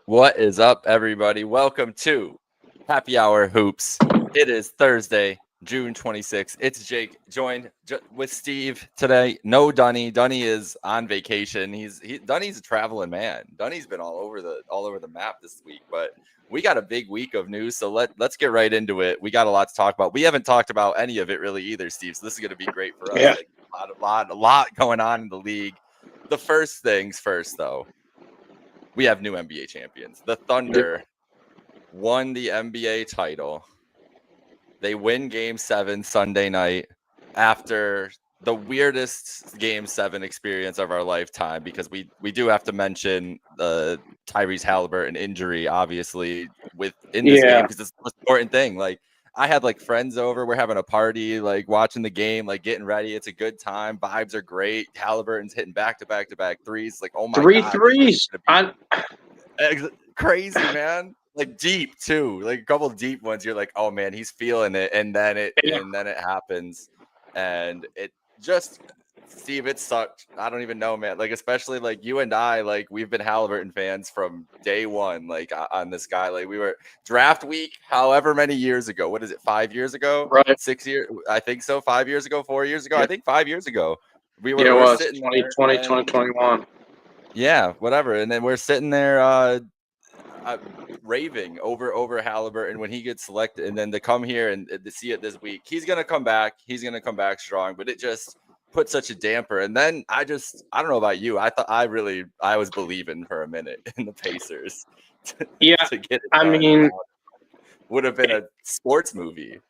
What is up, everybody? Welcome to Happy Hour Hoops. It is Thursday, June 26th. It's Jake, joined with Steve today. No Dunny. Dunny is on vacation. Dunny's a traveling man. Dunny's been all over the map this week, but we got a big week of news, so let's get right into it. We got a lot to talk about. We haven't talked about any of it really either, Steve. So this is going to be great for us. Yeah. Like a lot going on in the league. The first things first, though. We have new NBA champions. The Thunder won the NBA title. They win Game 7 Sunday night after the weirdest Game 7 experience of our lifetime, because we do have to mention the Tyrese Halliburton injury, obviously, in this game, because it's the most important thing. Like, I had friends over. We're having a party, watching the game, getting ready. It's a good time. Vibes are great. Halliburton's hitting back-to-back threes. Oh my Three God. threes. Crazy, man. Deep too. A couple deep ones. You're like, oh man, he's feeling it. And then it happens. And it just, Steve, it sucked. I don't even know, man. Especially you and I, we've been Halliburton fans from day one, on this guy. We were draft week, however many years ago. What is it, 5 years ago? Right. 6 years? I think so. 5 years ago, 4 years ago? Yeah. I think 5 years ago. We it was sitting 2020, there 2021. Yeah, whatever. And then we're sitting there raving over Halliburton when he gets selected, and then to come here and to see it this week, he's gonna come back. He's gonna come back strong, but it just put such a damper. And then I don't know about you. I thought I was believing for a minute in the Pacers. To get it done. I mean, would have been a sports movie.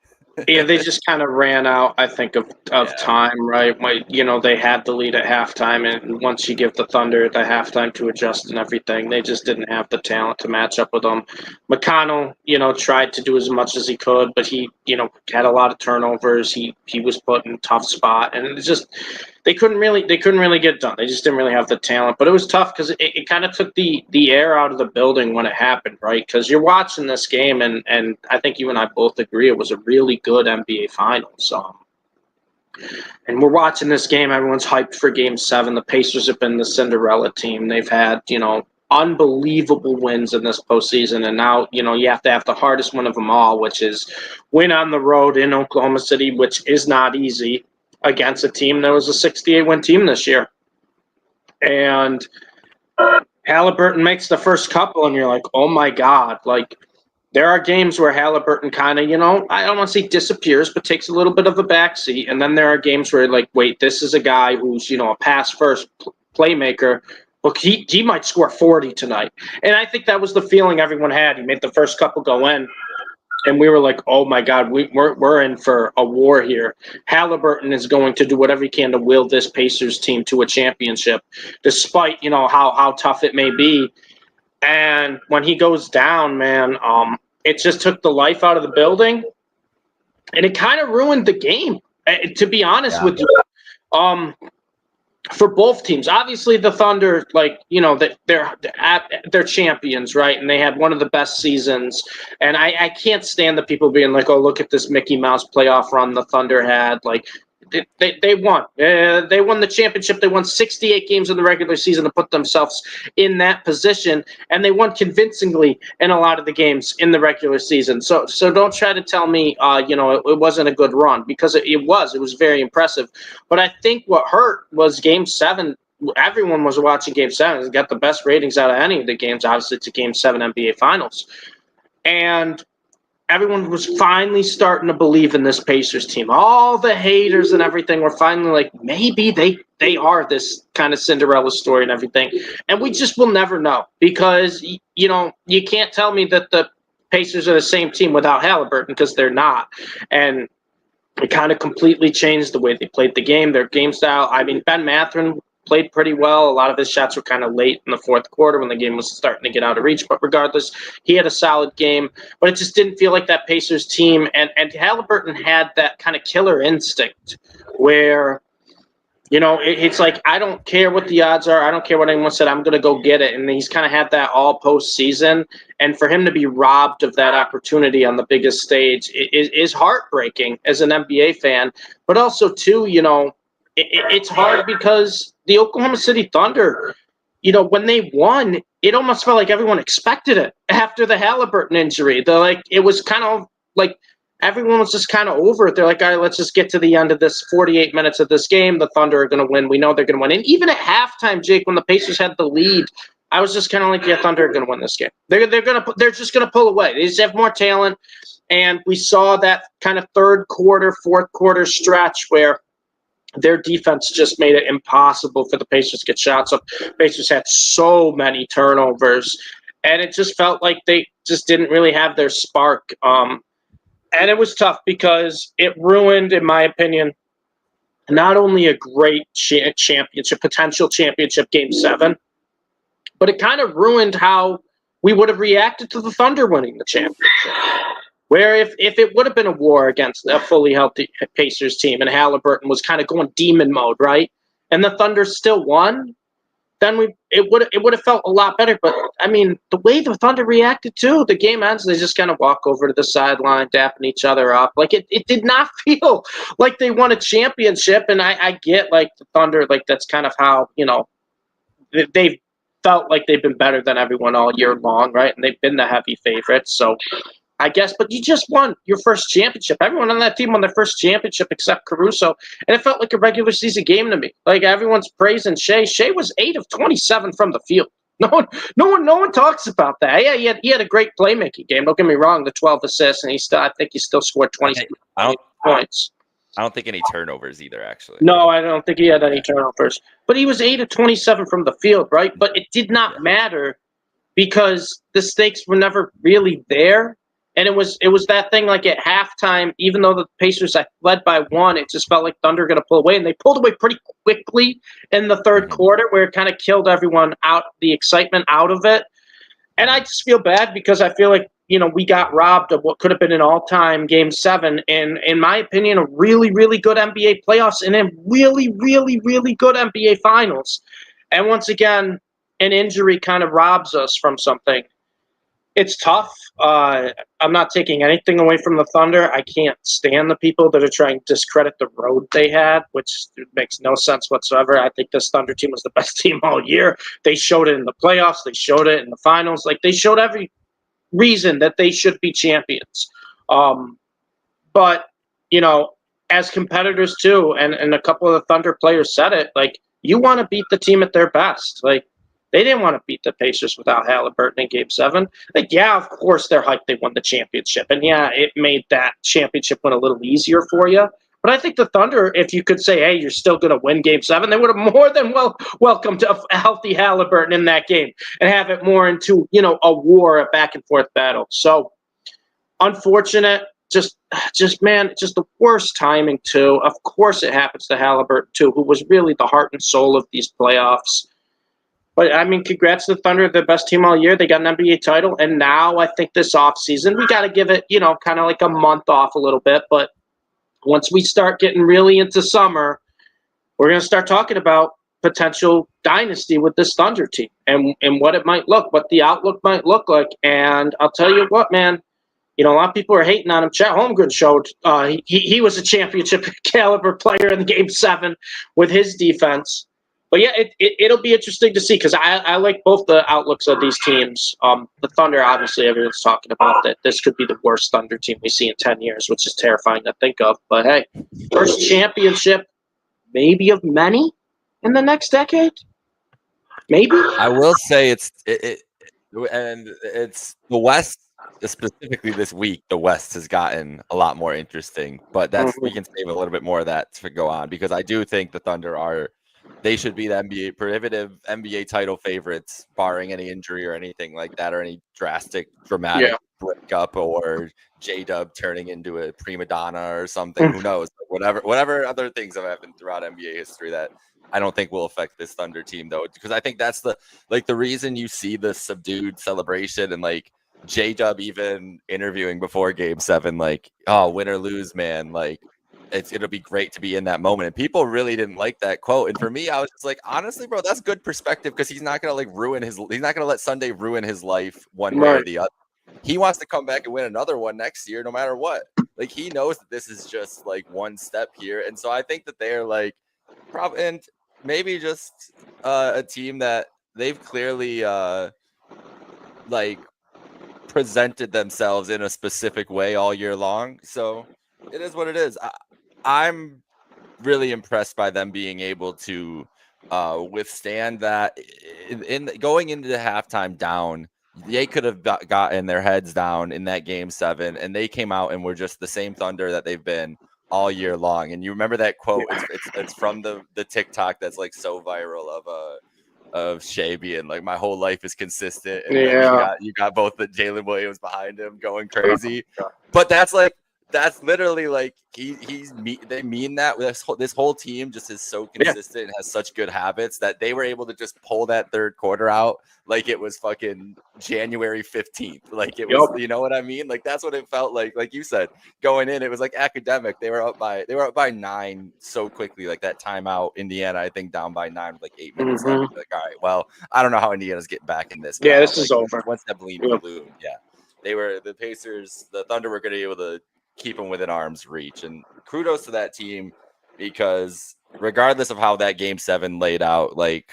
Yeah, they just kind of ran out, I think, of time, right? They had the lead at halftime, and once you give the Thunder the halftime to adjust and everything, they just didn't have the talent to match up with them. McConnell, tried to do as much as he could, but he, had a lot of turnovers. He was put in a tough spot, and it's just they couldn't really get it done. They just didn't really have the talent. But it was tough because it kind of took the air out of the building when it happened, right? Because you're watching this game, and I think you and I both agree it was a really good NBA Finals. And we're watching this game. Everyone's hyped for Game 7. The Pacers have been the Cinderella team. They've had, unbelievable wins in this postseason. And now, you have to have the hardest one of them all, which is win on the road in Oklahoma City, which is not easy, against a team that was a 68-win team this year. And Halliburton makes the first couple, and you're like, oh, my God. There are games where Halliburton kind of, I don't want to say disappears, but takes a little bit of a backseat. And then there are games where, wait, this is a guy who's, a pass-first playmaker. Look, he might score 40 tonight. And I think that was the feeling everyone had. He made the first couple go in. And we were like, oh, my God, we're in for a war here. Halliburton is going to do whatever he can to will this Pacers team to a championship, despite, how tough it may be. And when he goes down, man, it just took the life out of the building. And it kind of ruined the game, to be honest with you. For both teams. Obviously, the Thunder, they're champions, right? And they had one of the best seasons. And I can't stand the people being like, oh, look at this Mickey Mouse playoff run the Thunder had. They won. They won the championship. They won 68 games in the regular season to put themselves in that position, and they won convincingly in a lot of the games in the regular season. So don't try to tell me, it wasn't a good run, because it was. It was very impressive. But I think what hurt was Game 7. Everyone was watching Game 7. It got the best ratings out of any of the games. Obviously, it's a Game 7 NBA Finals. And everyone was finally starting to believe in this Pacers team. All the haters and everything were finally like, maybe they are this kind of Cinderella story and everything. And we just will never know, because, you can't tell me that the Pacers are the same team without Halliburton, because they're not. And it kind of completely changed the way they played the game, their game style. I mean, Ben Mathurin played pretty well. A lot of his shots were kind of late in the fourth quarter when the game was starting to get out of reach. But regardless, he had a solid game. But it just didn't feel like that Pacers team. And Halliburton had that kind of killer instinct where, it's like, I don't care what the odds are. I don't care what anyone said. I'm going to go get it. And he's kind of had that all postseason. And for him to be robbed of that opportunity on the biggest stage is heartbreaking as an NBA fan. But also, too, it's hard because the Oklahoma City Thunder, when they won, it almost felt like everyone expected it after the Halliburton injury. It was kind of like everyone was just kind of over it. They're like, all right, let's just get to the end of this 48 minutes of this game. The Thunder are going to win. We know they're going to win. And even at halftime, Jake, when the Pacers had the lead, I was just kind of like, yeah, Thunder are going to win this game. They're just going to pull away. They just have more talent. And we saw that kind of third quarter, fourth quarter stretch where their defense just made it impossible for the Pacers to get shots up. Pacers had so many turnovers, and it just felt like they just didn't really have their spark. And it was tough because it ruined, in my opinion, not only a great championship, potential championship game 7, but it kind of ruined how we would have reacted to the Thunder winning the championship. Where if it would have been a war against a fully healthy Pacers team and Halliburton was kind of going demon mode, right? And the Thunder still won, then it would have felt a lot better. But I mean, the way the Thunder reacted to the game ends, they just kind of walk over to the sideline, dapping each other up. Like it did not feel like they won a championship. And I get like the Thunder, like that's kind of how, they've felt like they've been better than everyone all year long, right? And they've been the heavy favorites. So I guess, but you just won your first championship. Everyone on that team won their first championship except Caruso, and it felt like a regular season game to me. Like everyone's praising Shea. Shea was 8 of 27 from the field. No one talks about that. Yeah, he had a great playmaking game. Don't get me wrong, the 12 assists, and I think he still scored 20 points. I don't think any turnovers either, actually. No, I don't think he had any turnovers. But he was 8 of 27 from the field, right? But it did not matter because the stakes were never really there. And it was that thing like at halftime, even though the Pacers led by 1, it just felt like Thunder going to pull away. And they pulled away pretty quickly in the third quarter where it kind of killed everyone out, the excitement out of it. And I just feel bad because I feel like, we got robbed of what could have been an all-time Game 7. And in my opinion, a really, really good NBA playoffs and a really, really, really good NBA finals. And once again, an injury kind of robs us from something. It's tough. I'm not taking anything away from the Thunder. I can't stand the people that are trying to discredit the road they had, which makes no sense whatsoever. I think this Thunder team was the best team all year. They showed it in the playoffs. They showed it in the finals. Like they showed every reason that they should be champions. But, as competitors too, and a couple of the Thunder players said it, like you want to beat the team at their best. Like, they didn't want to beat the Pacers without Halliburton in Game 7. Like, yeah, of course they're hyped they won the championship. And, yeah, it made that championship win a little easier for you. But I think the Thunder, if you could say, hey, you're still going to win Game 7, they would have more than welcomed a healthy Halliburton in that game and have it more into, a war, a back-and-forth battle. So, unfortunate. Just the worst timing, too. Of course it happens to Halliburton, too, who was really the heart and soul of these playoffs. But, I mean, congrats to the Thunder, the best team all year. They got an NBA title. And now I think this offseason, we got to give it, kind of like a month off a little bit. But once we start getting really into summer, we're going to start talking about potential dynasty with this Thunder team and what it might look, what the outlook might look like. And I'll tell you what, man, a lot of people are hating on him. Chet Holmgren showed he was a championship caliber player in Game 7 with his defense. But yeah, it'll be interesting to see because I like both the outlooks of these teams. The Thunder, obviously, everyone's talking about that this could be the worst Thunder team we see in 10 years, which is terrifying to think of. But hey, first championship, maybe of many in the next decade. Maybe. I will say it's the West. Specifically this week, the West has gotten a lot more interesting. But we can save a little bit more of that to go on because I do think the Thunder they should be the prohibitive NBA title favorites, barring any injury or anything like that, or any dramatic breakup, or J-Dub turning into a prima donna or something. Who knows? Whatever other things have happened throughout NBA history that I don't think will affect this Thunder team, though, because I think that's the reason you see the subdued celebration and like J-Dub even interviewing before Game 7, like, oh, win or lose, man, like. It'll be great to be in that moment. And people really didn't like that quote. And for me, I was just like, honestly, bro, that's good perspective because he's not going to he's not going to let Sunday ruin his life one way or the other. He wants to come back and win another one next year, no matter what. Like, he knows that this is just like one step here. And so I think that they're like, and maybe just a team that they've clearly like presented themselves in a specific way all year long. So it is what it is. I'm really impressed by them being able to withstand that. In going into the halftime down, they could have gotten their heads down in that game 7, and they came out and were just the same Thunder that they've been all year long. And you remember that quote? It's from the TikTok that's like so viral of Shea being like, my whole life is consistent, and then you got both the Jalen Williams behind him going crazy. But that's literally like they mean that. This whole team just is so consistent and has such good habits that they were able to just pull that third quarter out like it was fucking January 15th. Like it was, you know what I mean? Like that's what it felt like. Like you said, going in, it was like academic. They were up by 9 so quickly. Like that timeout, Indiana, I think down by 9 with like 8 minutes left. Like, all right, well, I don't know how Indiana's getting back in this. Yeah, this is over. Once that balloon, the Pacers, the Thunder were going to be able to keep them within arm's reach, and kudos to that team, because regardless of how that game 7 laid out, like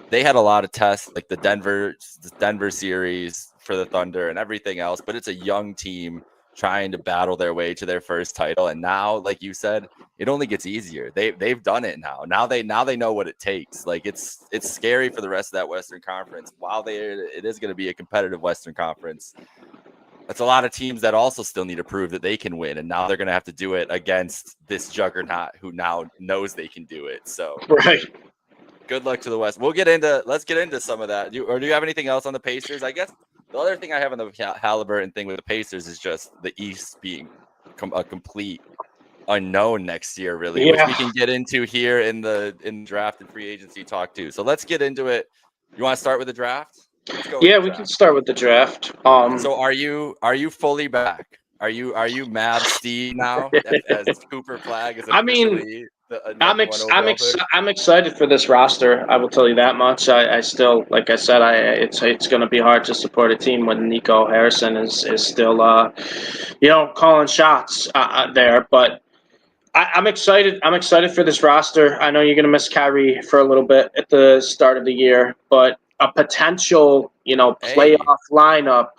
they had a lot of tests, like the Denver series for the Thunder and everything else, but it's a young team trying to battle their way to their first title. And now, like you said, it only gets easier. They've done it now they know what it takes. Like it's scary for the rest of that Western Conference. While it is going to be a competitive Western Conference, that's a lot of teams that also still need to prove that they can win. And now they're going to have to do it against this juggernaut who now knows they can do it. So good luck to the West. Let's get into some of that. Do you have anything else on the Pacers? I guess the other thing I have on the Halliburton thing with the Pacers is just the East being a complete unknown next year, really, which we can get into here in the draft and free agency talk too. So let's get into it. You want to start with the draft? Yeah, we can start with the draft. So are you fully back? Are you Mavs Steve now as Cooper Flag is officially I'm excited for this roster. I will tell you that much. I still, like I said, it's going to be hard to support a team when Nico Harrison is still calling shots there, but I'm excited. I'm excited for this roster. I know you're going to miss Kyrie for a little bit at the start of the year, but a potential, playoff lineup.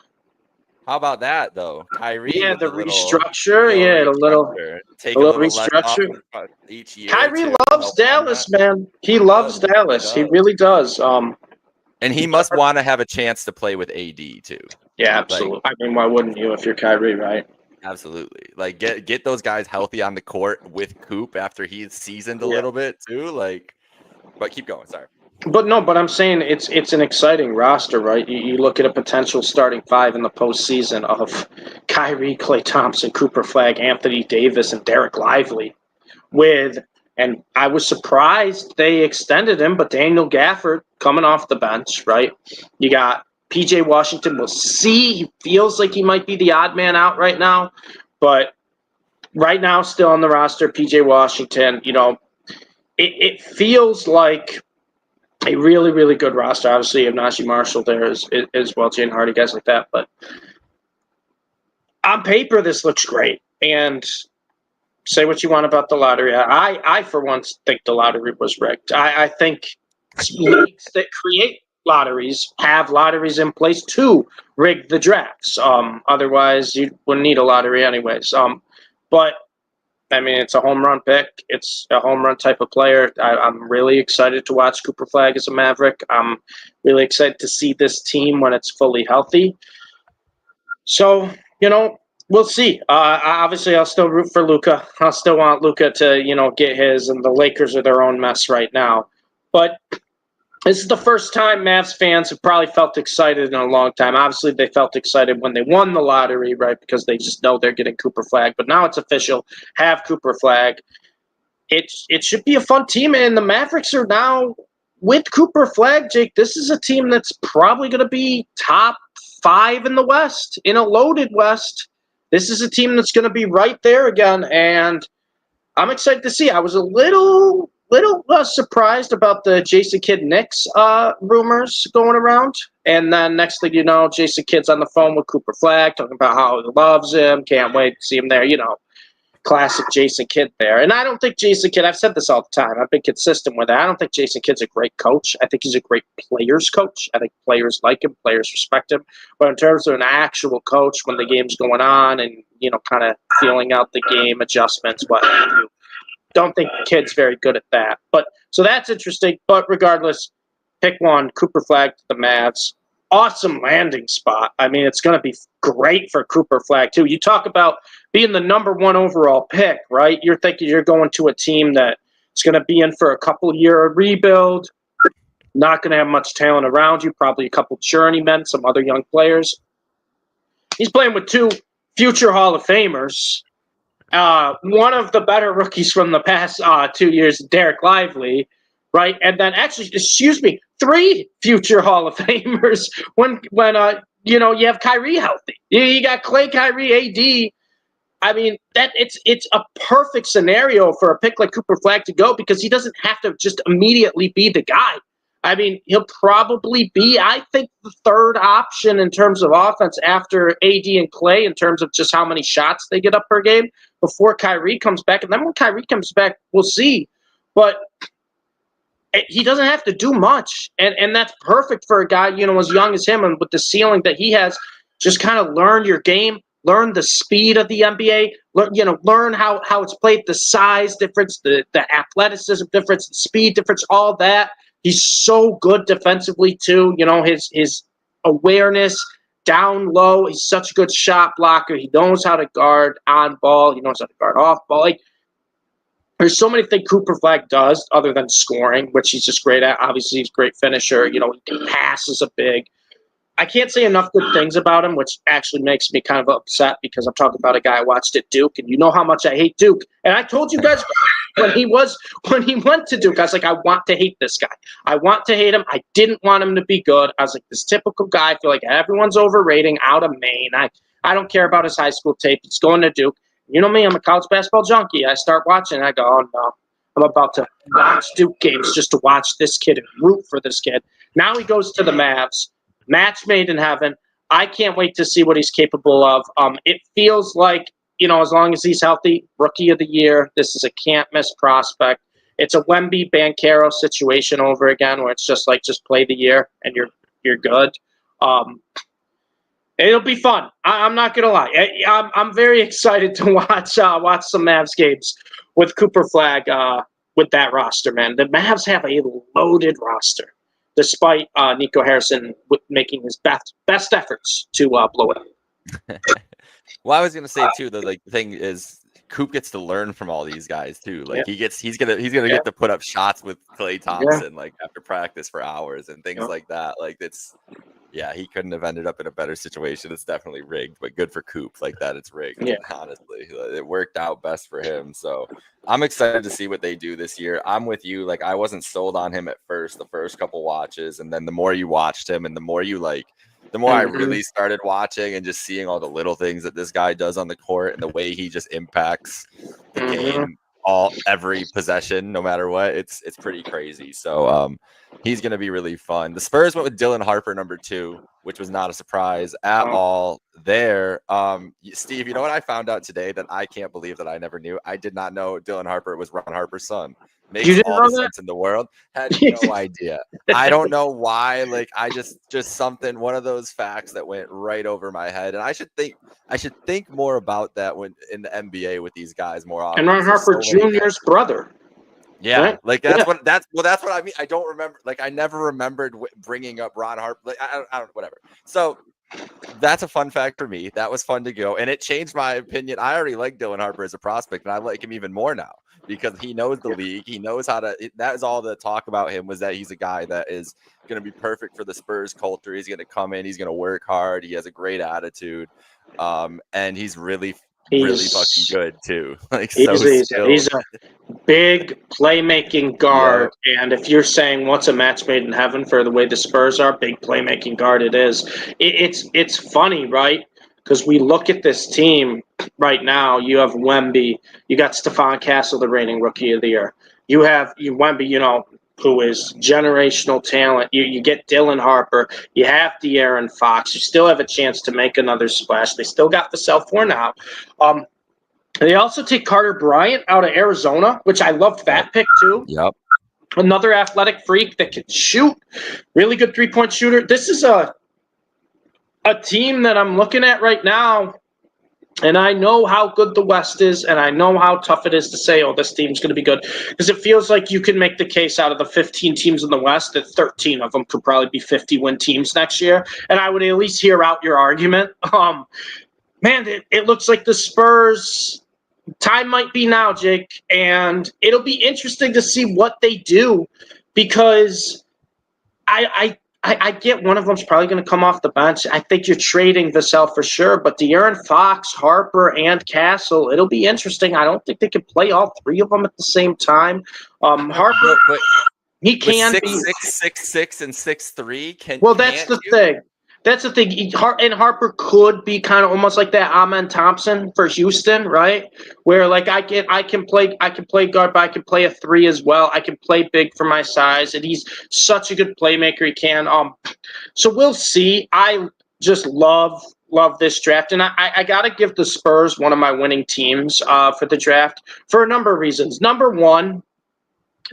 How about that, though? Kyrie. Yeah, the restructure. Take a little restructure each year. Kyrie loves Dallas, man. He loves Dallas. He really does. And he must want to have a chance to play with AD too. Yeah, absolutely. I mean, why wouldn't you if you're Kyrie, right? Absolutely. Like get those guys healthy on the court with Coop after he's seasoned a little bit too. But keep going. Sorry. But I'm saying it's an exciting roster, right? You look at a potential starting 5 in the postseason of Kyrie, Klay Thompson, Cooper Flag, Anthony Davis, and Derek Lively. And I was surprised they extended him, but Daniel Gafford coming off the bench, right? You got PJ Washington. We'll see. He feels like he might be the odd man out right now, but right now still on the roster, PJ Washington. It feels like a really, really good roster. Obviously, you have Najee Marshall there as well, Jane Hardy, guys like that. But on paper, this looks great. And say what you want about the lottery. I for once, think the lottery was rigged. I think leagues that create lotteries have lotteries in place to rig the drafts. Otherwise, you wouldn't need a lottery anyways. But I mean, it's a home run pick. It's a home run type of player. I'm really excited to watch Cooper Flag as a Maverick. I'm really excited to see this team when it's fully healthy. So, we'll see. Obviously, I'll still root for Luka. I'll still want Luka to, get his, and the Lakers are their own mess right now. But this is the first time Mavs fans have probably felt excited in a long time. Obviously, they felt excited when they won the lottery, right, because they just know they're getting Cooper Flag. But now it's official. Have Cooper Flag. It should be a fun team, and the Mavericks are now with Cooper Flag, Jake. This is a team that's probably going to be top 5 in the West, in a loaded West. This is a team that's going to be right there again, and I'm excited to see. I was a little surprised about the Jason Kidd Knicks rumors going around. And then next thing you know, Jason Kidd's on the phone with Cooper Flag talking about how he loves him, can't wait to see him there. classic Jason Kidd there. And I don't think Jason Kidd, I've said this all the time, I've been consistent with it. I don't think Jason Kidd's a great coach. I think he's a great players coach. I think players like him, players respect him. But in terms of an actual coach, when the game's going on and, kind of feeling out the game, adjustments, what have you, don't think Kidd's very good at that. But so that's interesting. But regardless, pick one, Cooper Flagg to the Mavs. Awesome landing spot. I mean, it's going to be great for Cooper Flagg, too. You talk about being the number 1 overall pick, right? You're thinking you're going to a team that is going to be in for a couple-year rebuild, not going to have much talent around you, probably a couple journeymen, some other young players. He's playing with 2 future Hall of Famers. One of the better rookies from the past 2 years, Derek Lively, right? And then actually, 3 future Hall of Famers when you have Kyrie healthy. You got Clay, Kyrie, AD. I mean, that it's a perfect scenario for a pick like Cooper Flagg to go because he doesn't have to just immediately be the guy. I mean, he'll probably be, I think, the 3rd option in terms of offense after AD and Clay in terms of just how many shots they get up per game before Kyrie comes back. And then when Kyrie comes back, we'll see. But he doesn't have to do much. And that's perfect for a guy, as young as him and with the ceiling that he has. Just kind of learn your game, learn the speed of the NBA, learn how it's played, the size difference, the athleticism difference, the speed difference, all that. He's so good defensively too. His awareness down low. He's such a good shot blocker. He knows how to guard on ball. He knows how to guard off ball. Like, there's so many things Cooper Flagg does other than scoring, which he's just great at. Obviously, he's a great finisher. He passes a big. I can't say enough good things about him, which actually makes me kind of upset because I'm talking about a guy I watched at Duke, and you know how much I hate Duke. And I told you guys when he went to Duke, I was like, I want to hate this guy. I want to hate him. I didn't want him to be good. I was like, this typical guy. I feel like everyone's overrating out of Maine. I don't care about his high school tape. He's going to Duke. You know me, I'm a college basketball junkie. I start watching, and I go, oh, no. I'm about to watch Duke games just to watch this kid and root for this kid. Now he goes to the Mavs. Match made in heaven. I can't wait to see what he's capable of. It feels like, as long as he's healthy, rookie of the year, this is a can't-miss prospect. It's a Wemby Banchero situation over again where it's just play the year and you're good. It'll be fun. I'm not gonna lie. I'm very excited to watch some Mavs games with Cooper Flagg with that roster, man. The Mavs have a loaded roster, despite Nico Harrison making his best efforts to blow it up. Well, I was gonna say too, the thing is, Coop gets to learn from all these guys too. Like he's gonna get to put up shots with Klay Thompson after practice for hours and things like that. Like he couldn't have ended up in a better situation. It's definitely rigged, but good for Coop. Like that, it's rigged. Yeah. Honestly, it worked out best for him. So I'm excited to see what they do this year. I'm with you. Like I wasn't sold on him at first, the first couple watches, and then the more you watched him, and the more I really started watching and just seeing all the little things that this guy does on the court and the way he just impacts the game every possession, no matter what. It's pretty crazy. So he's going to be really fun. The Spurs went with Dylan Harper, number 2, which was not a surprise at all there. Steve, you know what I found out today that I can't believe that I never knew? I did not know Dylan Harper was Ron Harper's son. Makes all the sense in the world. Had no idea. I don't know why. Like I just something, one of those facts that went right over my head. And I should think more about that when in the NBA with these guys more often. And Ron Harper Jr.'s brother. Yeah, right? Like that's what I mean. I don't remember. Like I never remembered bringing up Ron Harper. Like I don't whatever. So that's a fun fact for me. That was fun to go, and it changed my opinion. I already like Dylan Harper as a prospect, and I like him even more now because he knows the league. He knows how to. That is all the talk about him was that he's a guy that is going to be perfect for the Spurs culture. He's going to come in. He's going to work hard. He has a great attitude, and he's really fucking good too. Like he's a big playmaking guard, and if you're saying what's a match made in heaven for the way the Spurs are, big playmaking guard it is. It's funny, right? Because we look at this team right now. You have Wemby, you got Stephon Castle, the reigning Rookie of the Year. You have Wemby, who is generational talent. You get Dylan Harper. You have De'Aaron Fox. You still have a chance to make another splash. They still got the Vassell Fornal. They also take Carter Bryant out of Arizona, which I loved that pick too. Yep. Another athletic freak that can shoot, really good three-point shooter. This is a team that I'm looking at right now, and I know how good the West is, and I know how tough it is to say, oh, this team's going to be good, because it feels like you can make the case out of the 15 teams in the West that 13 of them could probably be 50-win teams next year, and I would at least hear out your argument. Man, it looks like the Spurs – time might be now, Jake, and it'll be interesting to see what they do, because I get one of them's probably going to come off the bench. I think you're trading Vassell for sure, but De'Aaron Fox, Harper, and Castle, it'll be interesting. I don't think they can play all three of them at the same time. Harper, but he can be 6'6", 6'6", and 6'3". Well, that's the thing. That's the thing. And Harper could be kind of almost like that Amen Thompson for Houston, right? Where like I can play guard, but I can play a three as well. I can play big for my size, and he's such a good playmaker. He can. So we'll see. I just love this draft, and I gotta give the Spurs one of my winning teams for the draft for a number of reasons. Number one,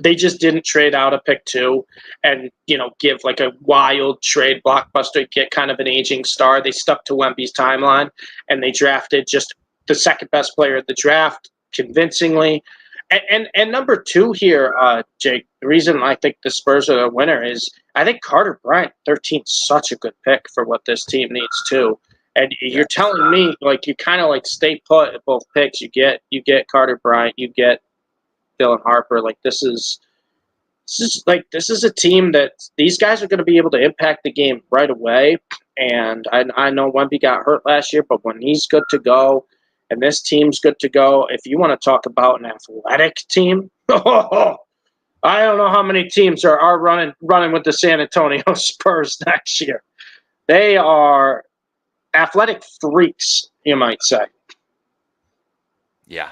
they just didn't trade out a pick 2 and, give like a wild trade blockbuster, get kind of an aging star. They stuck to Wemby's timeline, and they drafted just the second best player of the draft convincingly. And number 2 here, Jake, the reason I think the Spurs are the winner is I think Carter Bryant, 13, such a good pick for what this team needs too. And you're telling me, like, you kind of like stay put at both picks. You get Carter Bryant, you get Dylan Harper. Like this is a team that these guys are going to be able to impact the game right away. And I know Wemby got hurt last year, but when he's good to go and this team's good to go, if you want to talk about an athletic team, I don't know how many teams are running with the San Antonio Spurs next year. They are athletic freaks, you might say. Yeah.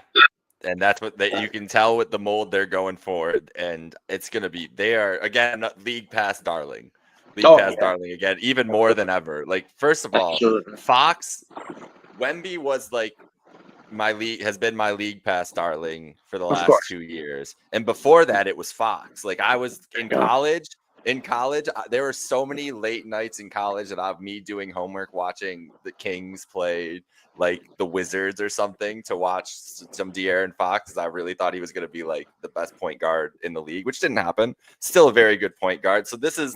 And that's what you can tell with the mold they're going for. And it's going to be, they are, again, league pass darling. Darling again, even more than ever. Like, first of all, Fox, Wemby was like has been my league pass darling for the last 2 years. And before that, it was Fox. Like, I was in college. There were so many late nights in college that of me doing homework, watching the Kings play like the Wizards or something to watch some De'Aaron Fox, because I really thought he was going to be like the best point guard in the league, which didn't happen. Still a very good point guard. So this is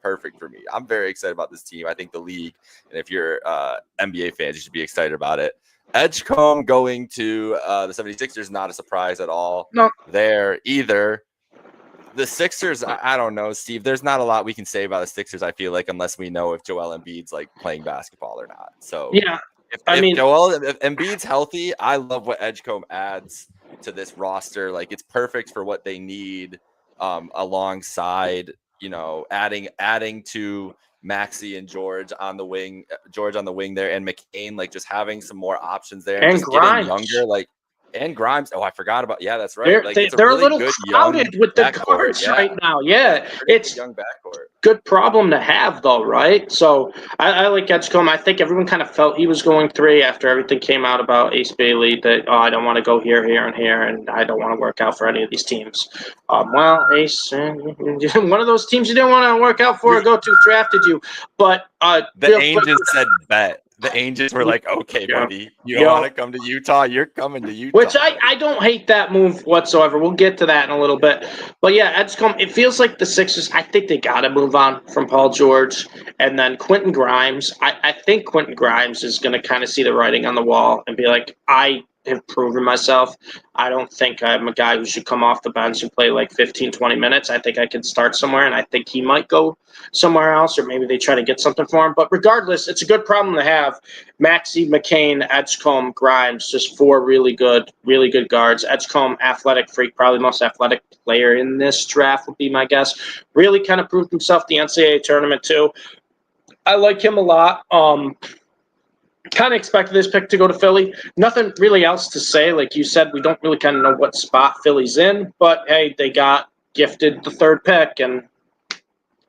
perfect for me. I'm very excited about this team. I think the league, and if you're NBA fans, you should be excited about it. Edgecombe going to the 76ers, not a surprise at all. No. There either. The Sixers, I don't know, Steve. There's not a lot we can say about the Sixers, I feel like, unless we know if Joel Embiid's like playing basketball or not. So yeah. If Embiid's healthy, I love what Edgecombe adds to this roster. Like, it's perfect for what they need, alongside, adding to Maxey and George on the wing there, and McCain, like just having some more options there, and just Grimes. getting younger, like. And Grimes. Oh, I forgot about. Yeah, that's right. They're a little crowded with the guards right now. Yeah, it's young backcourt. Good problem to have, though, right? So I like Edgecombe. I think everyone kind of felt he was going 3 after everything came out about Ace Bailey. That I don't want to go here, and here, and I don't want to work out for any of these teams. Well, Ace, one of those teams you didn't want to work out for or go to drafted you, but the Angels said bet. The Angels were like, okay, buddy, you don't want to come to Utah? You're coming to Utah. Which I don't hate that move whatsoever. We'll get to that in a little bit. But yeah, Edgecombe, it feels like the Sixers, I think they got to move on from Paul George. And then Quentin Grimes, I think Quentin Grimes is going to kind of see the writing on the wall and be like, I have proven myself. I don't think I'm a guy who should come off the bench and play like 15, 20 minutes. I think I can start somewhere, and I think he might go somewhere else, or maybe they try to get something for him. But regardless, it's a good problem to have. Maxey, McCain, Edgecombe, Grimes, just 4 really good guards. Edgecombe, athletic freak, probably most athletic player in this draft would be my guess. Really kind of proved himself the NCAA tournament too. I like him a lot. Kind of expected this pick to go to Philly. Nothing really else to say. Like you said, we don't really kind of know what spot Philly's in. But, hey, they got gifted the 3rd pick, and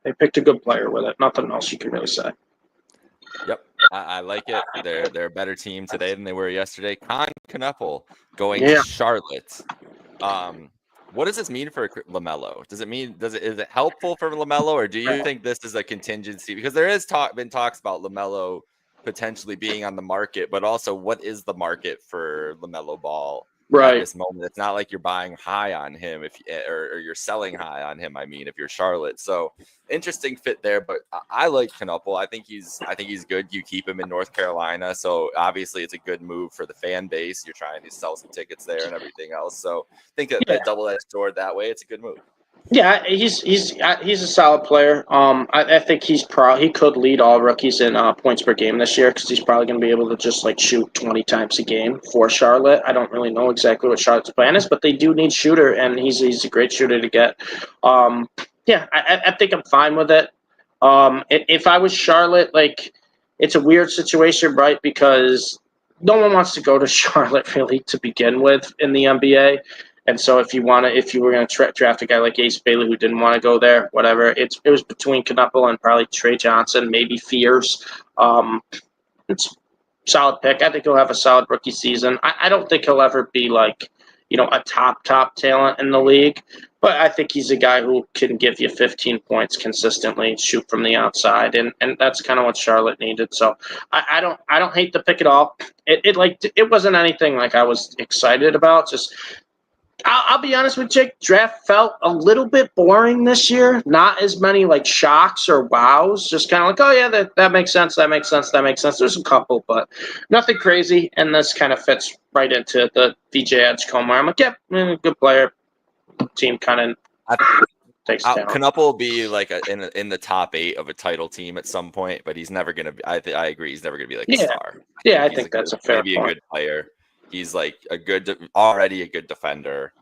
they picked a good player with it. Nothing else you can really say. Yep. I like it. They're a better team today than they were yesterday. Con Knuppel going Yeah. to Charlotte. What does this mean for LaMelo? Is it helpful for LaMelo, or do you think this is a contingency? Because there is been talks about LaMelo potentially being on the market, but also what is the market for LaMelo Ball at this moment? It's not like you're buying high on him or you're selling high on him. I mean, if you're Charlotte, so interesting fit there. But I like Knuppel. I think he's good. You keep him in North Carolina, so obviously it's a good move for the fan base. You're trying to sell some tickets there and everything else. So I think that double-edged sword that way. It's a good move. Yeah, he's a solid player. I think he could lead all rookies in points per game this year because he's probably going to be able to just like shoot 20 times a game for Charlotte. I don't really know exactly what Charlotte's plan is, but they do need shooter, and he's a great shooter to get. I think I'm fine with it. If I was Charlotte, like it's a weird situation, right? Because no one wants to go to Charlotte really to begin with in the NBA. And so if you were going to draft a guy like Ace Bailey who didn't want to go there, whatever, it was between Knuppel and probably Trey Johnson, maybe Fears. It's a solid pick. I think he'll have a solid rookie season. I don't think he'll ever be like, a top talent in the league, but I think he's a guy who can give you 15 points consistently, shoot from the outside, and that's kind of what Charlotte needed. So I don't hate the pick at all. It wasn't anything like I was excited about. Just I'll be honest with you, draft felt a little bit boring this year. Not as many like shocks or wows. Just kind of like, oh yeah, that makes sense. That makes sense. That makes sense. There's a couple, but nothing crazy. And this kind of fits right into the VJ Edgecombe. I'm like, yep, good player. Team kind of takes down. Knuppel will be like in the top 8 of a title team at some point, but he's never gonna be. I agree. He's never gonna be like a star. I think that's a fair point. Maybe a good player. He's like already a good defender.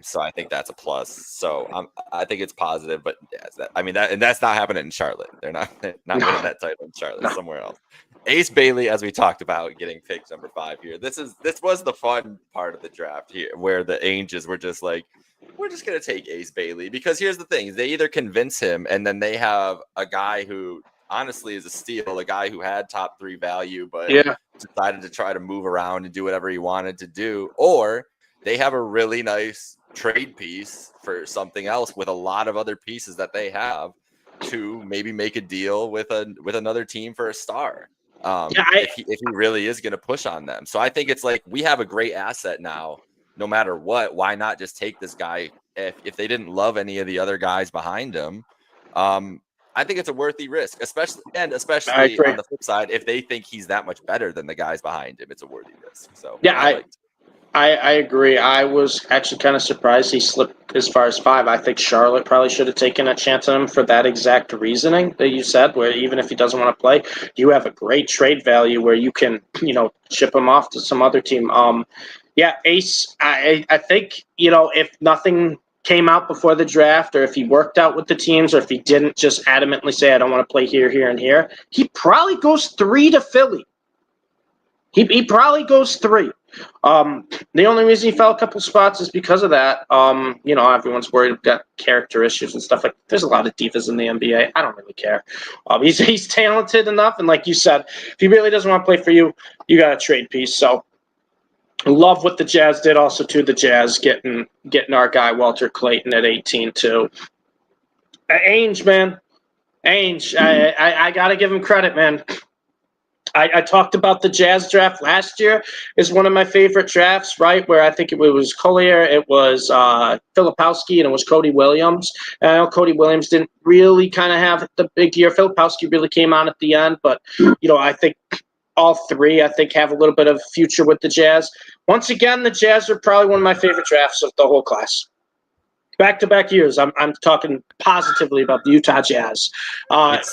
So I think that's a plus. So I think it's positive, but that's not happening in Charlotte. They're not winning that title in Charlotte. Somewhere else. Ace Bailey, as we talked about, getting picked number 5 here. This was the fun part of the draft here, where the Angels were just like, we're just gonna take Ace Bailey because here's the thing: they either convince him, and then they have a guy who honestly is a steal, a guy who had top 3 value, but decided to try to move around and do whatever he wanted to do, or they have a really nice trade piece for something else with a lot of other pieces that they have to maybe make a deal with another team for a star. If he really is going to push on them. So I think it's like we have a great asset now, no matter what. Why not just take this guy if they didn't love any of the other guys behind him? I think it's a worthy risk, especially on the flip side, if they think he's that much better than the guys behind him, it's a worthy risk. So I agree. I was actually kind of surprised he slipped as far as 5. I think Charlotte probably should have taken a chance on him for that exact reasoning that you said, where even if he doesn't want to play, you have a great trade value where you can, ship him off to some other team. Ace, I think, if nothing came out before the draft, or if he worked out with the teams, or if he didn't just adamantly say, I don't want to play here, here, and here, he probably goes 3 to Philly. He probably goes 3. The only reason he fell a couple spots is because of that. Everyone's worried about character issues and stuff. Like, there's a lot of divas in the NBA. I don't really care. He's talented enough, and like you said, if he really doesn't want to play for you, you got a trade piece. So, love what the Jazz did. Also, to the Jazz getting our guy Walter Clayton at 18 too. Ainge, man, I gotta give him credit, man. I talked about the Jazz draft last year as one of my favorite drafts, right? Where I think it was Collier, it was Filipowski, and it was Cody Williams. And I know Cody Williams didn't really kind of have the big year. Filipowski really came on at the end, but I think all 3, have a little bit of future with the Jazz. Once again, the Jazz are probably one of my favorite drafts of the whole class. Back-to-back years, I'm talking positively about the Utah Jazz. But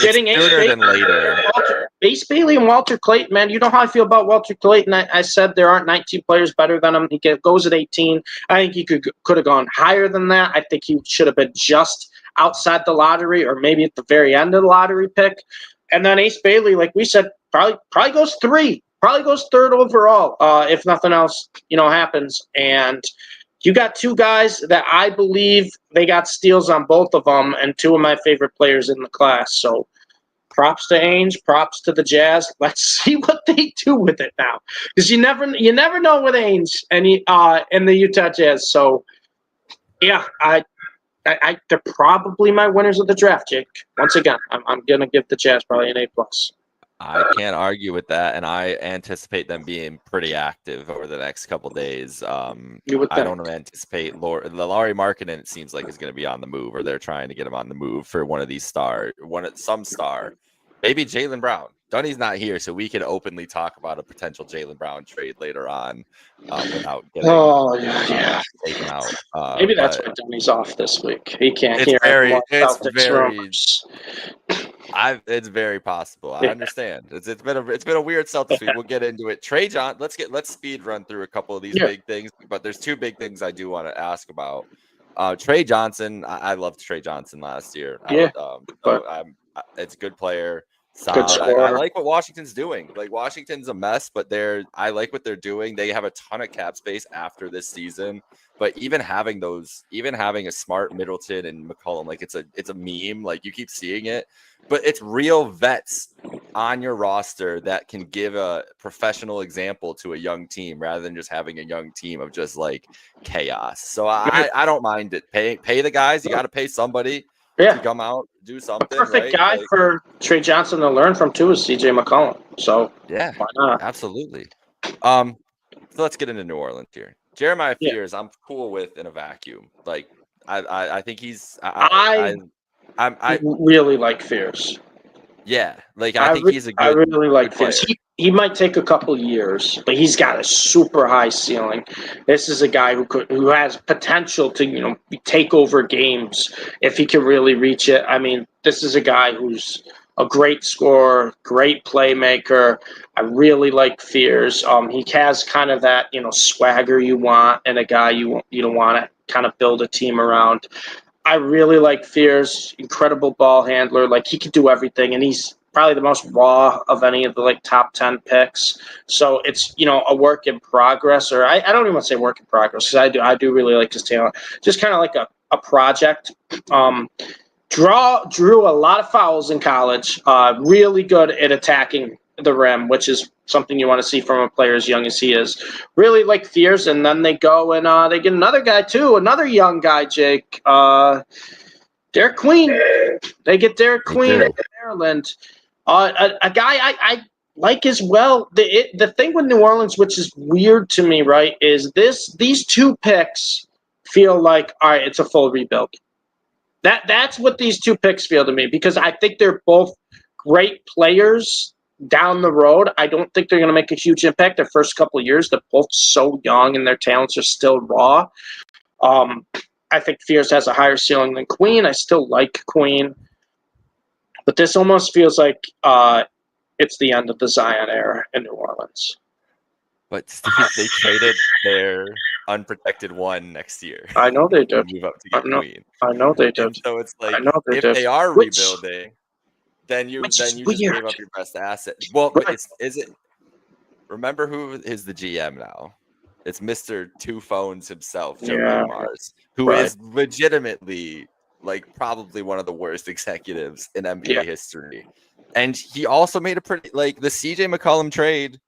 getting Ace Bailey and Walter Clayton, man, you know how I feel about Walter Clayton. I said there aren't 19 players better than him. He goes at 18. I think he could have gone higher than that. I think he should have been just outside the lottery, or maybe at the very end of the lottery pick. And then Ace Bailey, like we said, probably goes 3. Probably goes 3rd overall, if nothing else, happens. And you got 2 guys that I believe they got steals on both of them, and 2 of my favorite players in the class. So props to Ainge, props to the Jazz. Let's see what they do with it now, because you never know with Ainge and the Utah Jazz. So yeah, they're probably my winners of the draft, Jake. Once again, I'm gonna give the Jazz probably an A+. I can't argue with that, and I anticipate them being pretty active over the next couple days. You would I think. don't anticipate Lauri Markkanen, it seems like, is going to be on the move, or they're trying to get him on the move for one of these some star. Maybe Jaylen Brown. Dunny's not here, so we can openly talk about a potential Jaylen Brown trade later on without getting taken out. Maybe that's why Dunny's off this week. He can't hear Celtics rumors. It's very possible. I understand. It's been a weird Celtics week. We'll get into it. Trey John, let's speed run through a couple of these big things, but there's two big things I do want to ask about. Trey Johnson, I loved Trey Johnson last year. It's a good player. Solid. I like what Washington's doing. Like, Washington's a mess, but I like what they're doing. They have a ton of cap space after this season. But even having a Smart, Middleton, and McCollum, like, it's a meme. Like, you keep seeing it, but it's real vets on your roster that can give a professional example to a young team rather than just having a young team of just like chaos. So I don't mind it. Pay the guys. You got to pay somebody. To come out, do something. The perfect guy for Trey Johnson to learn from too is CJ McCollum. So yeah, why not? Absolutely. So let's get into New Orleans here. Jeremiah Fears, I'm cool with in a vacuum. Like, I think he's. I really like Fears. Yeah, like I think he's a good. I really like player. Fears. He might take a couple years, but he's got a super high ceiling. This is a guy who has potential to take over games if he can really reach it. I mean, this is a guy who's a great scorer, great playmaker. I really like Fears. He has kind of that swagger you want, and a guy you don't want to kind of build a team around. I really like Fears. Incredible ball handler. Like, he could do everything, and he's probably the most raw of any of the top 10 picks. So it's a work in progress, or I don't even want to say work in progress, because I do really like his talent. Just kind of like a project. Drew a lot of fouls in college. Really good at attacking the rim, which is something you want to see from a player as young as he is. Really like Fears, and then they go and they get another guy too, another young guy, Jake. Derek Queen. They get Derek Queen in Maryland. A guy I like as well. The thing with New Orleans, which is weird to me, right, is these two picks feel like, all right, it's a full rebuild. That's what these two picks feel to me, because I think they're both great players down the road. I don't think they're going to make a huge impact their first couple of years. They're both so young and their talents are still raw. I think Fears has a higher ceiling than Queen. I still like Queen. But this almost feels like it's the end of the Zion era in New Orleans. But Steve, they traded their unprotected one next year. I know they did. Move up to get Queen. I know they did. And so it's like, if they are rebuilding, then you just gave up your best asset. Well, but is it? Remember who is the GM now? It's Mr. Two Phones himself, Joe Mars, who is legitimately probably one of the worst executives in NBA history. And he also made a pretty the CJ McCollum trade.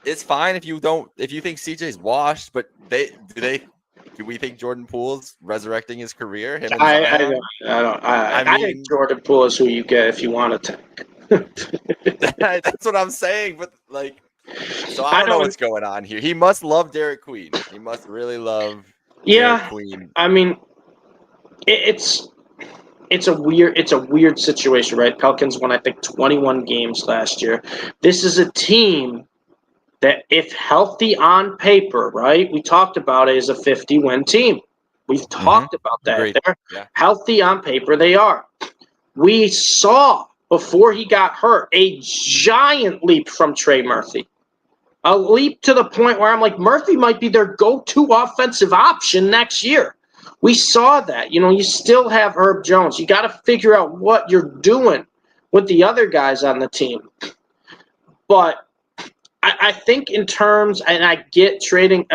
It's fine if you think CJ's washed, but do we think Jordan Poole's resurrecting his career? I think Jordan Poole is who you get if you want to tank. That's what I'm saying, but so I don't know what's going on here. He must love Derek Queen. He must really love Derek Queen. I mean, it's a weird situation, right? Pelicans won, I think, 21 games last year. This is a team that, if healthy on paper, right, we talked about it as a 50-win team. We've talked about that. They're healthy on paper. They are. We saw, before he got hurt, a giant leap from Trey Murphy. A leap to the point where I'm like, Murphy might be their go-to offensive option next year. We saw that. You still have Herb Jones. You got to figure out what you're doing with the other guys on the team. But I think in terms, and I get trading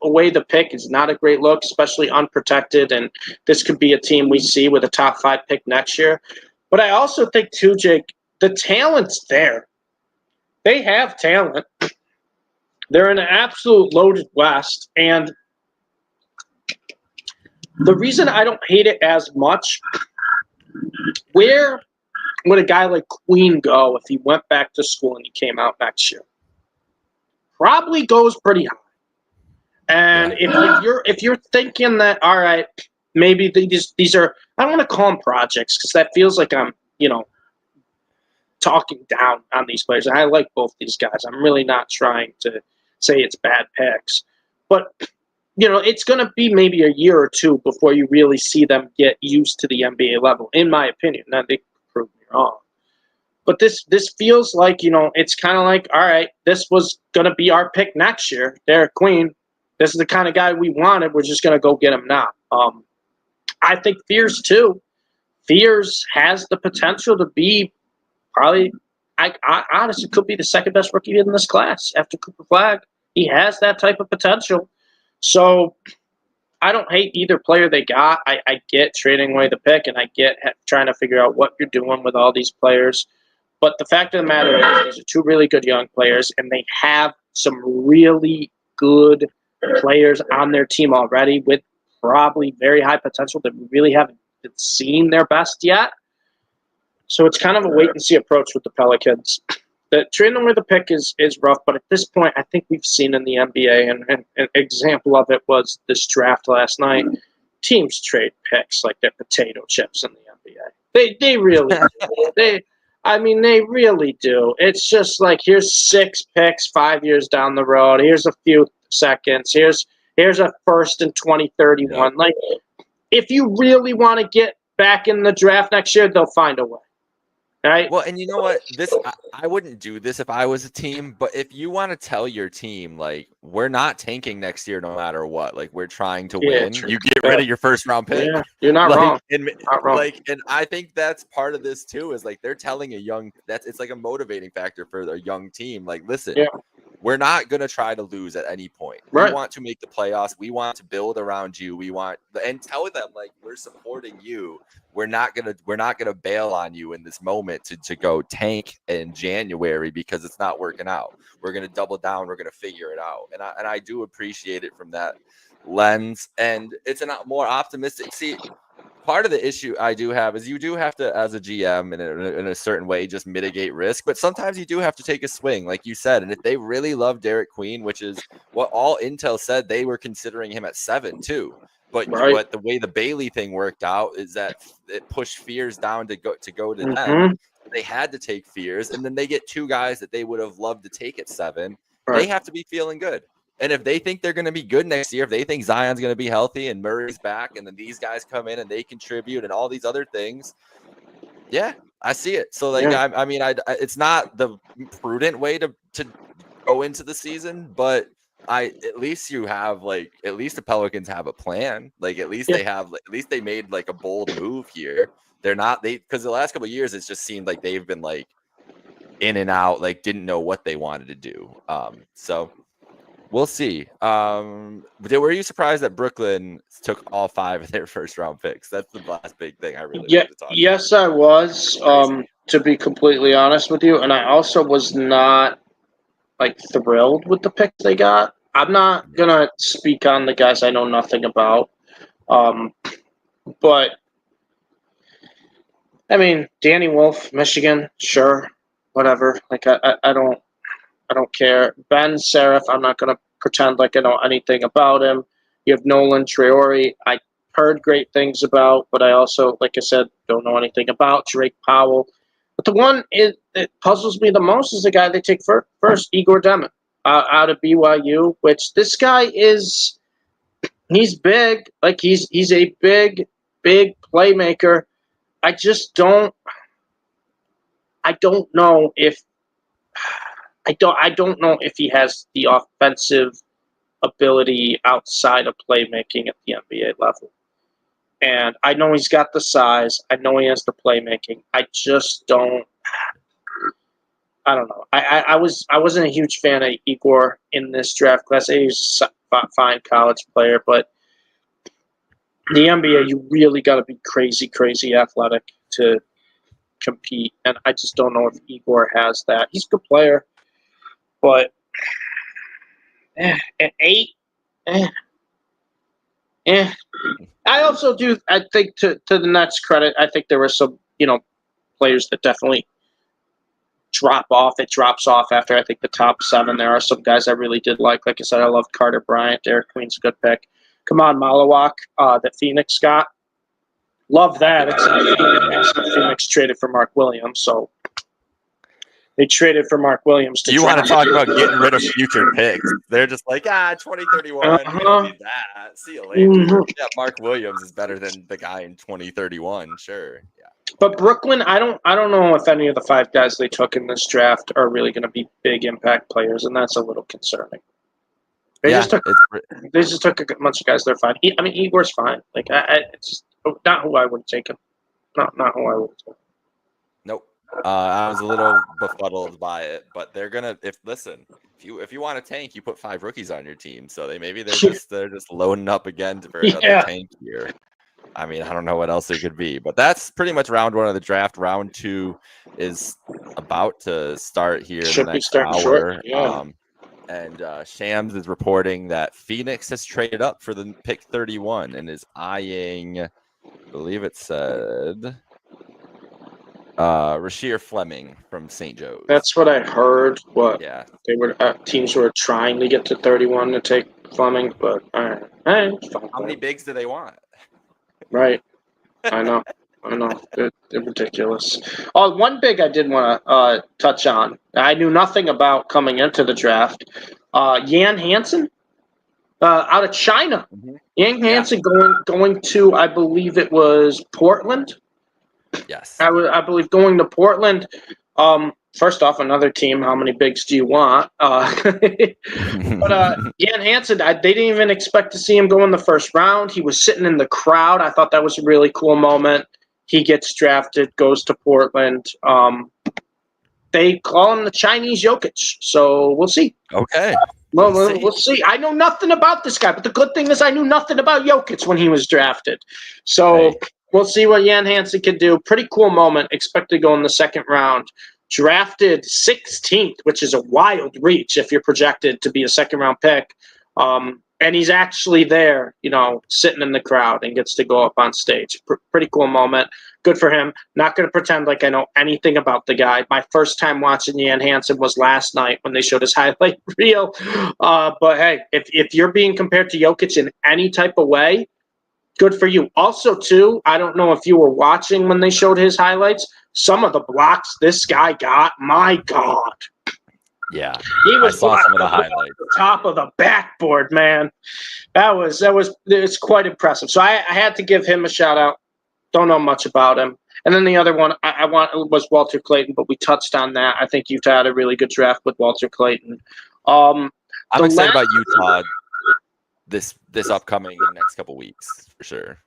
away the pick is not a great look, especially unprotected, and this could be a team we see with a top 5 pick next year. But I also think too, Jake, the talent's there. They have talent. They're in an absolute loaded West, and the reason I don't hate it as much, where would a guy like Queen go if he went back to school and he came out next year? Probably goes pretty high. And if you're thinking that, all right, maybe these are, I don't want to call them projects because that feels like I'm talking down on these players. And I like both these guys. I'm really not trying to say it's bad picks, but it's going to be maybe a year or two before you really see them get used to the NBA level, in my opinion. Now, they could prove me wrong. But this feels like, it's kind of like, all right, this was going to be our pick next year. Derek Queen, this is the kind of guy we wanted. We're just going to go get him now. I think Fears, too. Fears has the potential to be probably, I honestly could be the second best rookie in this class after Cooper Flagg. He has that type of potential. So I don't hate either player they got. I get trading away the pick, and I get trying to figure out what you're doing with all these players. But the fact of the matter is, these are two really good young players, and they have some really good players on their team already with probably very high potential that we really haven't seen their best yet. So it's kind of a wait-and-see approach with the Pelicans. The trading away the pick is rough, but at this point, I think we've seen in the NBA, and an example of it was this draft last night, teams trade picks like they're potato chips in the NBA. They really do. They really do. It's just like, here's 6 picks 5 years down the road. Here's a few seconds. Here's a first in 2031. Yeah. Like, if you really want to get back in the draft next year, they'll find a way. Right. Well, and you know what? I wouldn't do this if I was a team, but if you want to tell your team, like, we're not tanking next year no matter what, like, we're trying to win, true. You get rid of your first round pick. Yeah, you're not wrong. Not wrong. And I think that's part of this too, is like they're telling it's like a motivating factor for a young team. Like, listen, we're not going to try to lose at any point. Right. We want to make the playoffs. We want to build around you. And tell them, like, we're supporting you. We're not gonna bail on you in this moment to go tank in January because it's not working out. We're gonna double down. We're gonna figure it out. And I do appreciate it from that lens. And it's a more optimistic. See, part of the issue I do have is you do have to, as a GM, in a certain way, just mitigate risk. But sometimes you do have to take a swing, like you said. And if they really love Derek Queen, which is what all intel said, they were considering him at 7 too. But the way the Bailey thing worked out is that it pushed Fears down to go to them. They had to take Fears, and then they get 2 guys that they would have loved to take at 7. Right. They have to be feeling good. And if they think they're going to be good next year, if they think Zion's going to be healthy and Murray's back, and then these guys come in and they contribute and all these other things, yeah, I see it. So, like, it's not the prudent way to go into the season, but at least the Pelicans have a plan. Like, at least they made like a bold move here. Because the last couple of years, it's just seemed like they've been like in and out, like didn't know what they wanted to do. So we'll see. Were you surprised that Brooklyn took all 5 of their first round picks? That's the last big thing I really wanted to talk about. Yes, I was, to be completely honest with you. And I also was not like thrilled with the picks they got. I'm not gonna speak on the guys I know nothing about, but I mean, Danny Wolf, Michigan, sure, whatever. Like, I don't care. Ben Seraph, I'm not gonna pretend like I know anything about him. You have Nolan Traore, I heard great things about, but I also, like I said, don't know anything about. Drake Powell. But the one that puzzles me the most is the guy they take first, Igor Demin, out of BYU, which this guy he's big. Like, he's a big playmaker. I just don't know if I don't know if he has the offensive ability outside of playmaking at the NBA level. And I know he's got the size. I know he has the playmaking. I just don't. I don't know. I wasn't a huge fan of Igor in this draft class. He's a fine college player, but the NBA, you really got to be crazy athletic to compete, and I just don't know if Igor has that. He's a good player, but at 8, I also do. I think to the Nets' credit, I think there were some players that definitely drop off. It drops off after I think the top 7. There are some guys I really did like. Like I said, I love Carter Bryant. Derek Queen's a good pick. Come on, Malawak, that Phoenix got. Love that. It's Phoenix traded for Mark Williams, so they traded for Mark Williams. You want to talk about getting rid of future picks? They're just like, 2031. We don't need that. See you later. Mhm. Yeah, Mark Williams is better than the guy in 2031. Sure. Yeah. But Brooklyn, I don't know if any of the 5 guys they took in this draft are really going to be big impact players, and that's a little concerning. They just took a bunch of guys. They're fine. Igor's fine. Like it's just not who I would have taken. Not who I would have taken. Nope. I was a little befuddled by it, but they're gonna. If you want to tank, you put 5 rookies on your team. So they're just loading up again for another tank here. I mean, I don't know what else it could be, but that's pretty much round 1 of the draft. Round 2 is about to start here in the next hour. Short. Yeah. And Shams is reporting that Phoenix has traded up for the pick 31 and is eyeing, I believe it said, Rasheer Fleming from St. Joe's. That's what I heard. Yeah. They were teams were trying to get to 31 to take Fleming, but all right. How many bigs do they want? Right. I know. They're ridiculous. Oh, one big I did want to touch on. I knew nothing about coming into the draft. Jan Hansen, out of China. Mm-hmm. Jan Hansen going to, I believe it was Portland. Yes. I believe going to Portland. First off, another team. How many bigs do you want? But Jan Hansen, they didn't even expect to see him go in the first round. He was sitting in the crowd. I thought that was a really cool moment. He gets drafted, goes to Portland. They call him the Chinese Jokic, so we'll see. Okay. We'll see. I know nothing about this guy, but the good thing is I knew nothing about Jokic when he was drafted. So we'll see what Jan Hansen can do. Pretty cool moment. Expected to go in the second round. Drafted 16th, which is a wild reach if you're projected to be a second-round pick. And he's actually there, sitting in the crowd and gets to go up on stage. Pretty cool moment. Good for him. Not going to pretend like I know anything about the guy. My first time watching Jan Hansen was last night when they showed his highlight reel. But, hey, if you're being compared to Jokic in any type of way, good for you. Also, too, I don't know if you were watching when they showed his highlights. Some of the blocks this guy got, my God. Yeah, he was I saw some of the highlights. Top of the backboard, man. It's quite impressive. So I had to give him a shout out. Don't know much about him. And then the other one I want was Walter Clayton, but we touched on that. I think Utah had a really good draft with Walter Clayton. I'm excited about Utah this upcoming next couple weeks for sure.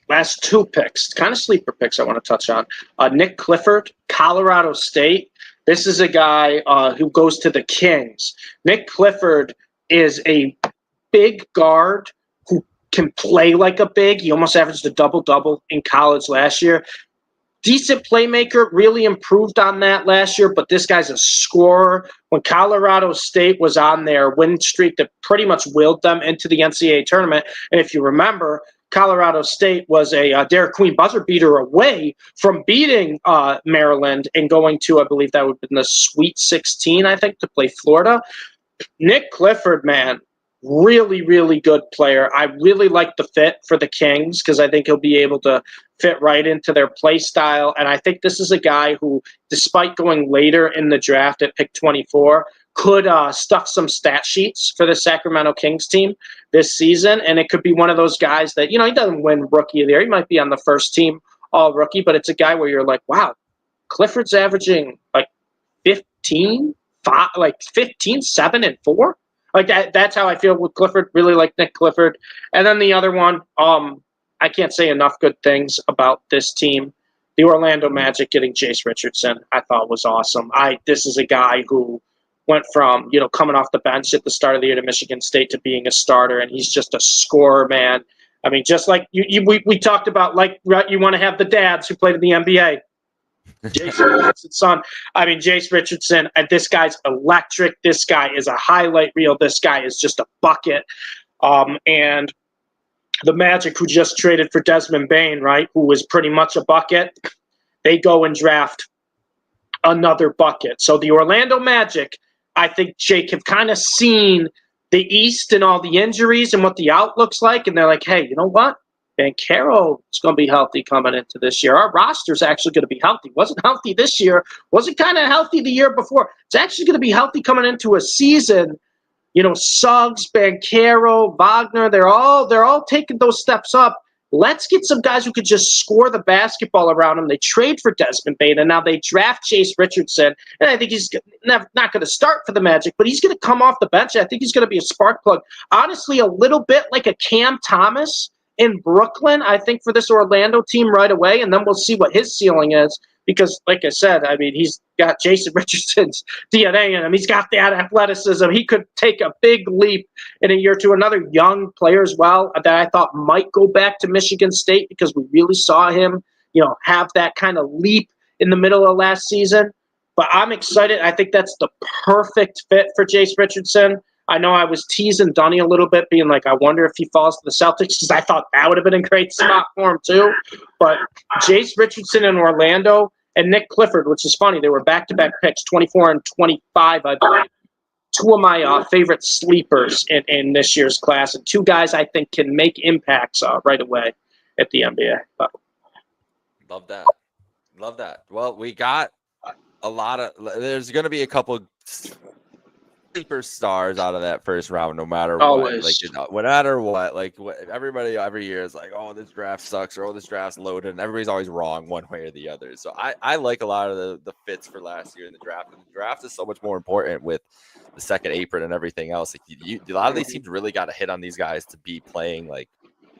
Last 2 picks, kind of sleeper picks I want to touch on. Nick Clifford, Colorado State. This is a guy who goes to the Kings. Nick Clifford is a big guard who can play like a big. He almost averaged a double-double in college last year. Decent playmaker, really improved on that last year, but this guy's a scorer. When Colorado State was on their win streak that pretty much willed them into the NCAA tournament, and if you remember, Colorado State was a Derek Queen buzzer beater away from beating Maryland and going to, I believe that would have been the Sweet 16, I think, to play Florida. Nick Clifford, man, really, really good player. I really like the fit for the Kings because I think he'll be able to fit right into their play style. And I think this is a guy who, despite going later in the draft at pick 24, could stuff some stat sheets for the Sacramento Kings team this season. And it could be one of those guys that, he doesn't win Rookie of the Year. He might be on the first team all-rookie, but it's a guy where you're like, wow, Clifford's averaging like 15, 7, and 4. Like that's how I feel with Clifford. Really like Nick Clifford. And then the other one, I can't say enough good things about this team. The Orlando Magic getting Jace Richardson, I thought was awesome. This is a guy who went from, coming off the bench at the start of the year to Michigan State to being a starter, and he's just a scorer, man. I mean, just like we talked about, like you want to have the dads who played in the NBA. Jason Richardson's son. I mean, Jace Richardson, this guy's electric. This guy is a highlight reel. This guy is just a bucket. And the Magic, who just traded for Desmond Bane, right, who was pretty much a bucket, they go and draft another bucket. So the Orlando Magic, I think, Jake, have kind of seen the East and all the injuries and what the outlook's like, and they're like, hey, you know what? Banchero is going to be healthy coming into this year. Our roster's actually going to be healthy. Wasn't healthy this year. Wasn't kind of healthy the year before. It's actually going to be healthy coming into a season. You know, Suggs, Banchero, Wagner, they're all taking those steps up. Let's get some guys who could just score the basketball around them. They trade for Desmond Bane, and now they draft Chase Richardson. And I think he's not going to start for the Magic, but he's going to come off the bench. I think he's going to be a spark plug. Honestly, a little bit like a Cam Thomas in Brooklyn, I think, for this Orlando team right away, and then we'll see what his ceiling is. Because, like I said, I mean, he's got Jason Richardson's DNA in him. He's got that athleticism. He could take a big leap in a year or two. Another young player as well that I thought might go back to Michigan State because we really saw him, you know, have that kind of leap in the middle of last season. But I'm excited. I think that's the perfect fit for Jace Richardson. I know I was teasing Dunny a little bit, being like, I wonder if he falls to the Celtics, because I thought that would have been a great spot for him too. But Jace Richardson in Orlando and Nick Clifford, which is funny, they were back-to-back picks, 24 and 25, I believe. Two of my favorite sleepers in this year's class, and two guys I think can make impacts right away at the NBA level. Love that. Love that. Well, we got a lot of – there's going to be a couple – superstars out of that first round, no matter Always. what. Like, you know, no matter what, like everybody every year is like, oh, this draft sucks, or oh, this draft's loaded, and everybody's always wrong one way or the other. So I like a lot of the fits for last year in the draft. And the draft is so much more important with the second apron and everything else. Like a lot of these teams really got to hit on these guys to be playing like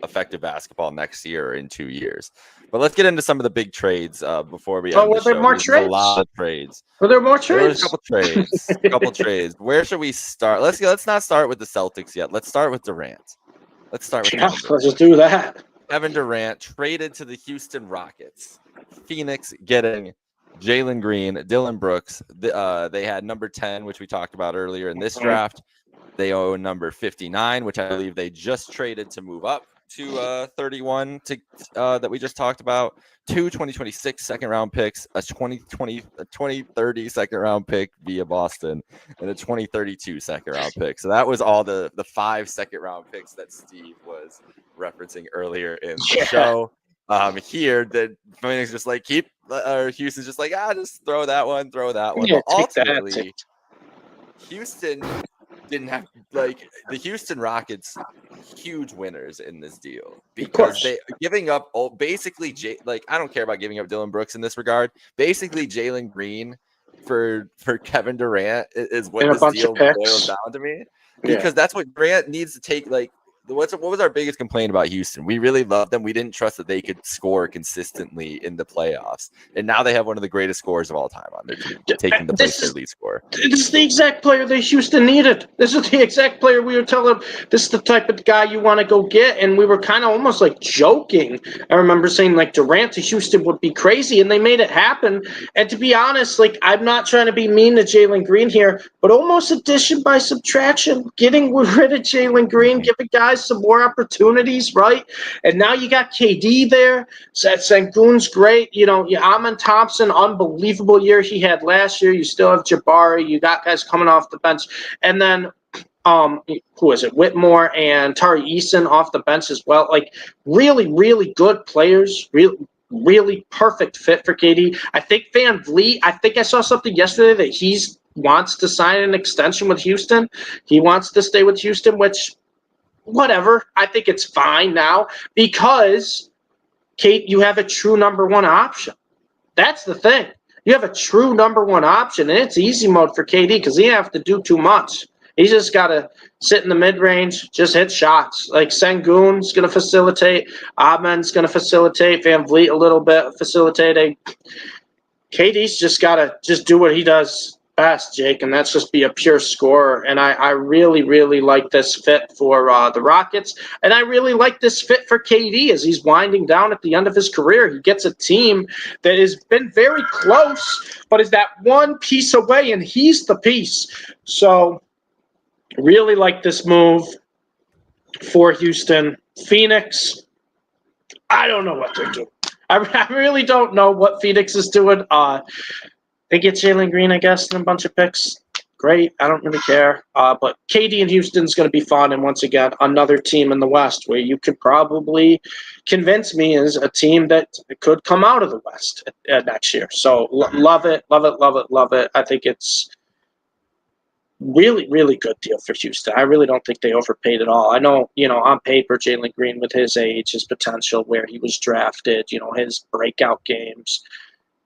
effective basketball next year or in 2 years. But let's get into some of the big trades before we end the show. There more trades? A lot of trades. Were there more trades? There's a couple trades. Where should we start? Let's not start with the Celtics yet. Let's start with Durant. Let's just do that. Kevin Durant traded to the Houston Rockets. Phoenix getting Jalen Green, Dylan Brooks. They had number 10, which we talked about earlier in this draft. They own number 59, which I believe they just traded to move up to 31 that we just talked about. 2 2026 second round picks, a 2030 second round pick via Boston, and a 2032 second round pick. So that was all the 5 second round picks that Steve was referencing earlier in the show. Here the Phoenix just like Houston's just like, just throw that one. Yeah, but ultimately, Houston didn't have the Houston Rockets huge winners in this deal because they giving up basically I don't care about giving up Dylan Brooks in this regard. Basically, Jalen Green for Kevin Durant is what this deal boils down to me, because that's what Durant needs to take. What was our biggest complaint about Houston? We really loved them. We didn't trust that they could score consistently in the playoffs. And now they have one of the greatest scorers of all time on their team, taking the place of their lead scorer. This is the exact player that Houston needed. This is the exact player we were telling them, this is the type of guy you want to go get. And we were kind of almost like joking. I remember saying like Durant to Houston would be crazy, and they made it happen. And to be honest, like I'm not trying to be mean to Jalen Green here, but almost addition by subtraction, getting rid of Jalen Green, giving guys some more opportunities, right? And now you got KD there. Sengun's great. You know, Amen Thompson, unbelievable year he had last year. You still have Jabari. You got guys coming off the bench. And then who is it? Whitmore and Tari Eason off the bench as well. Like really, really good players. Really perfect fit for KD. I think Van Vliet, I think I saw something yesterday that he wants to sign an extension with Houston. He wants to stay with Houston, which whatever. I think it's fine now because, Kate, you have a true number one option. That's the thing. You have a true number one option, and it's easy mode for KD because he didn't have to do too much. He's just got to sit in the mid-range, just hit shots. Like Sengun's going to facilitate. Amen's going to facilitate. Van Vliet a little bit facilitating. KD's just got to just do what he does best, Jake, and that's just be a pure scorer. And I really, really like this fit for the Rockets. And I really like this fit for KD as he's winding down at the end of his career. He gets a team that has been very close, but is that one piece away, and he's the piece. So really like this move for Houston. Phoenix, I don't know what they're doing. I really don't know what Phoenix is doing. They get Jalen Green, I guess, and a bunch of picks. Great. I don't really care. But KD and Houston's going to be fun. And once again, another team in the West where you could probably convince me is a team that could come out of the West next year. So love it, love it, love it, love it. I think it's really, really good deal for Houston. I really don't think they overpaid at all. I know, on paper, Jalen Green with his age, his potential, where he was drafted, his breakout games,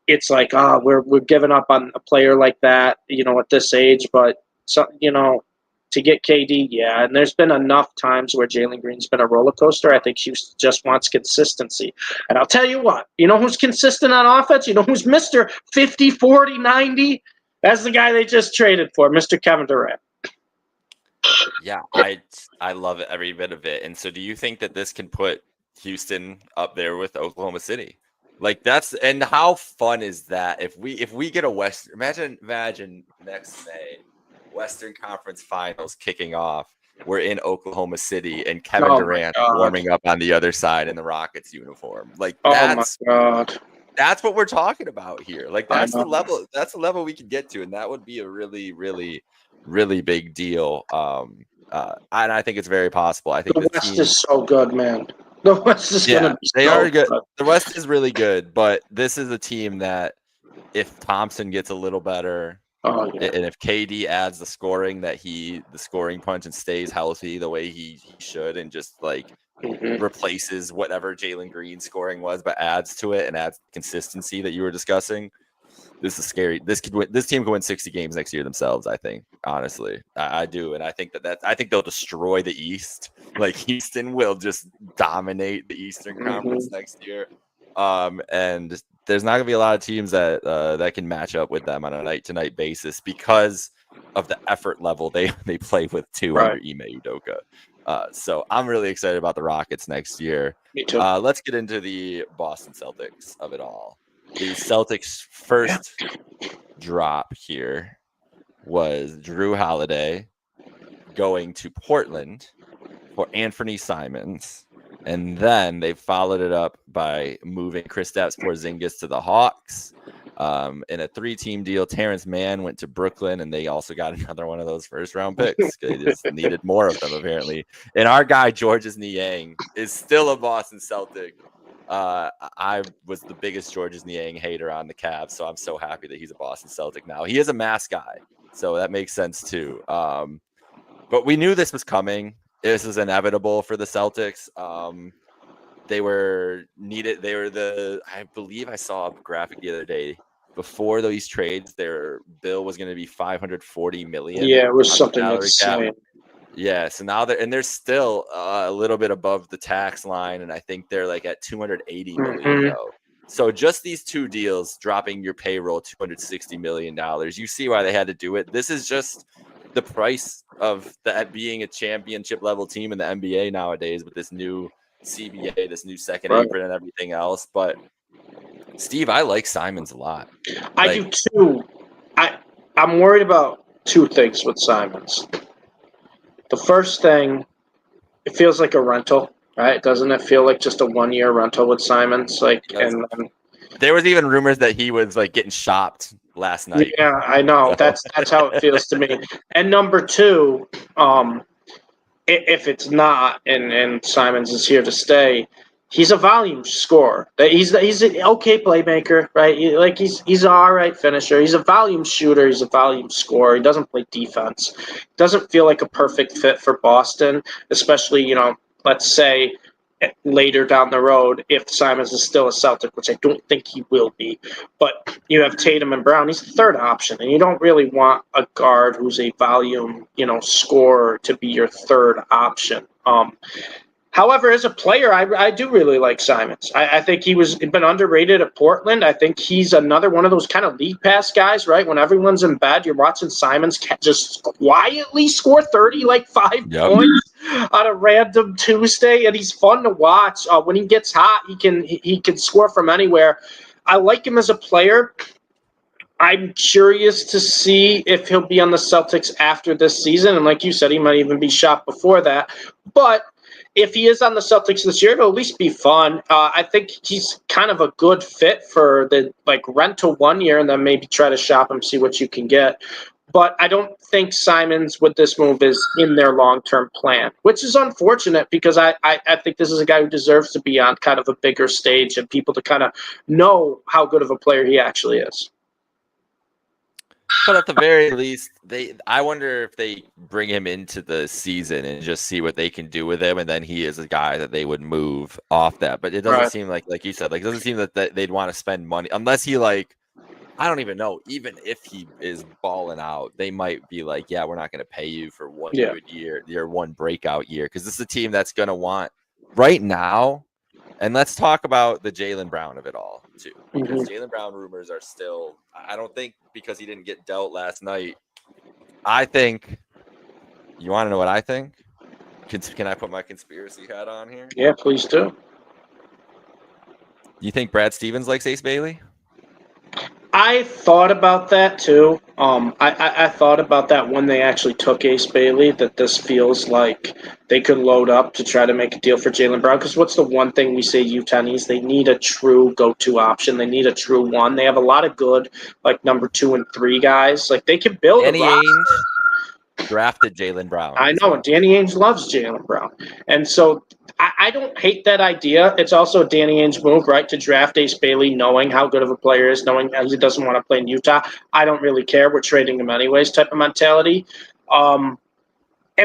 it's like, we're giving up on a player like that, at this age. But, to get KD, yeah. And there's been enough times where Jalen Green's been a roller coaster. I think Houston just wants consistency. And I'll tell you what, who's consistent on offense? Who's Mr. 50, 40, 90? That's the guy they just traded for, Mr. Kevin Durant. Yeah, I love it, every bit of it. And so do you think that this can put Houston up there with Oklahoma City? Like and how fun is that if we get a Western, imagine next May, Western Conference Finals kicking off. We're in Oklahoma City and Kevin Durant warming up on the other side in the Rockets uniform. Like that's what we're talking about here. Like that's the level we can get to, and that would be a really, really, really big deal. And I think it's very possible. I think the West is so good, man. The West is going to be they are good. The West is really good, but this is a team that if Thompson gets a little better, and if KD adds the scoring the scoring punch and stays healthy the way he should, and just like replaces whatever Jalen Green scoring was, but adds to it and adds consistency that you were discussing. This is scary. This team could win 60 games next year themselves. I think, honestly, I do, and I think I think they'll destroy the East. Like Houston will just dominate the Eastern Conference next year, and there's not gonna be a lot of teams that can match up with them on a night-to-night basis because of the effort level they play with too under Ime Udoka. So I'm really excited about the Rockets next year. Me too. Let's get into the Boston Celtics of it all. The Celtics' first drop here was Drew Holiday going to Portland for Anthony Simons. And then they followed it up by moving Kristaps Porzingis to the Hawks. In a 3-team deal, Terrence Mann went to Brooklyn, and they also got another one of those first-round picks. They just needed more of them, apparently. And our guy, Georges Niang, is still a Boston Celtic. I was the biggest Georges Niang hater on the Cavs, so I'm so happy that he's a Boston Celtic now. He is a mass guy, so that makes sense too. But we knew this was coming. This was inevitable for the Celtics. They were needed. I believe I saw a graphic the other day. Before these trades, their bill was going to be $540 million. Yeah, it was something insane. Yeah, so now they're still a little bit above the tax line, and I think they're like at $280 million though. So just these two deals, dropping your payroll $260 million. You see why they had to do it. This is just the price of being a championship level team in the NBA nowadays with this new CBA, this new second apron, and everything else. But Steve, I like Simons a lot. I do too. I'm worried about two things with Simons. The first thing, it feels like a rental, right? Doesn't it feel like just a 1-year rental with Simons? And there was even rumors that he was like getting shopped last night. Yeah, I know. That's how it feels to me. And number two, if it's not, and Simons is here to stay, he's a volume scorer. He's an okay playmaker, right? He's an all right finisher. He's a volume shooter. He's a volume scorer. He doesn't play defense. Doesn't feel like a perfect fit for Boston, especially, let's say later down the road if Simons is still a Celtic, which I don't think he will be. But you have Tatum and Brown. He's the third option, and you don't really want a guard who's a volume, scorer to be your third option. However, as a player, I do really like Simons. I think he's been underrated at Portland. I think he's another one of those kind of league pass guys, right? When everyone's in bed, you're watching Simons just quietly score 30, like 5 points on a random Tuesday, and he's fun to watch. When he gets hot, he can score from anywhere. I like him as a player. I'm curious to see if he'll be on the Celtics after this season. And like you said, he might even be shopped before that. But if he is on the Celtics this year, it'll at least be fun. I think he's kind of a good fit for the rental 1 year and then maybe try to shop him, see what you can get. But I don't think Simons with this move is in their long-term plan, which is unfortunate because I think this is a guy who deserves to be on kind of a bigger stage and people to kind of know how good of a player he actually is. But at the very least, I wonder if they bring him into the season and just see what they can do with him, and then he is a guy that they would move off that. But it doesn't seem like you said, it doesn't seem that they'd want to spend money unless he I don't even know. Even if he is balling out, they might be like, yeah, we're not going to pay you for one good year, your one breakout year, because this is a team that's going to want right now. And let's talk about the Jaylen Brown of it all, too. Because Jaylen Brown rumors are still – I don't think because he didn't get dealt last night. I think – you want to know what I think? Can I put my conspiracy hat on here? Yeah, please do. You think Brad Stevens likes Ace Bailey? I thought about that too. I thought about that when they actually took Ace Bailey, that this feels like they could load up to try to make a deal for Jaylen Brown. Because what's the one thing we say Utah needs? They need a true go-to option. They need a true one. They have a lot of good, number 2 and 3 guys. They can build Danny a roster. Ainge drafted Jaylen Brown. I know, and Danny Ainge loves Jaylen Brown. And so I don't hate that idea. It's also a Danny Ainge move, right, to draft Ace Bailey knowing how good of a player he is, knowing he doesn't want to play in Utah. I don't really care. We're trading him anyways type of mentality. And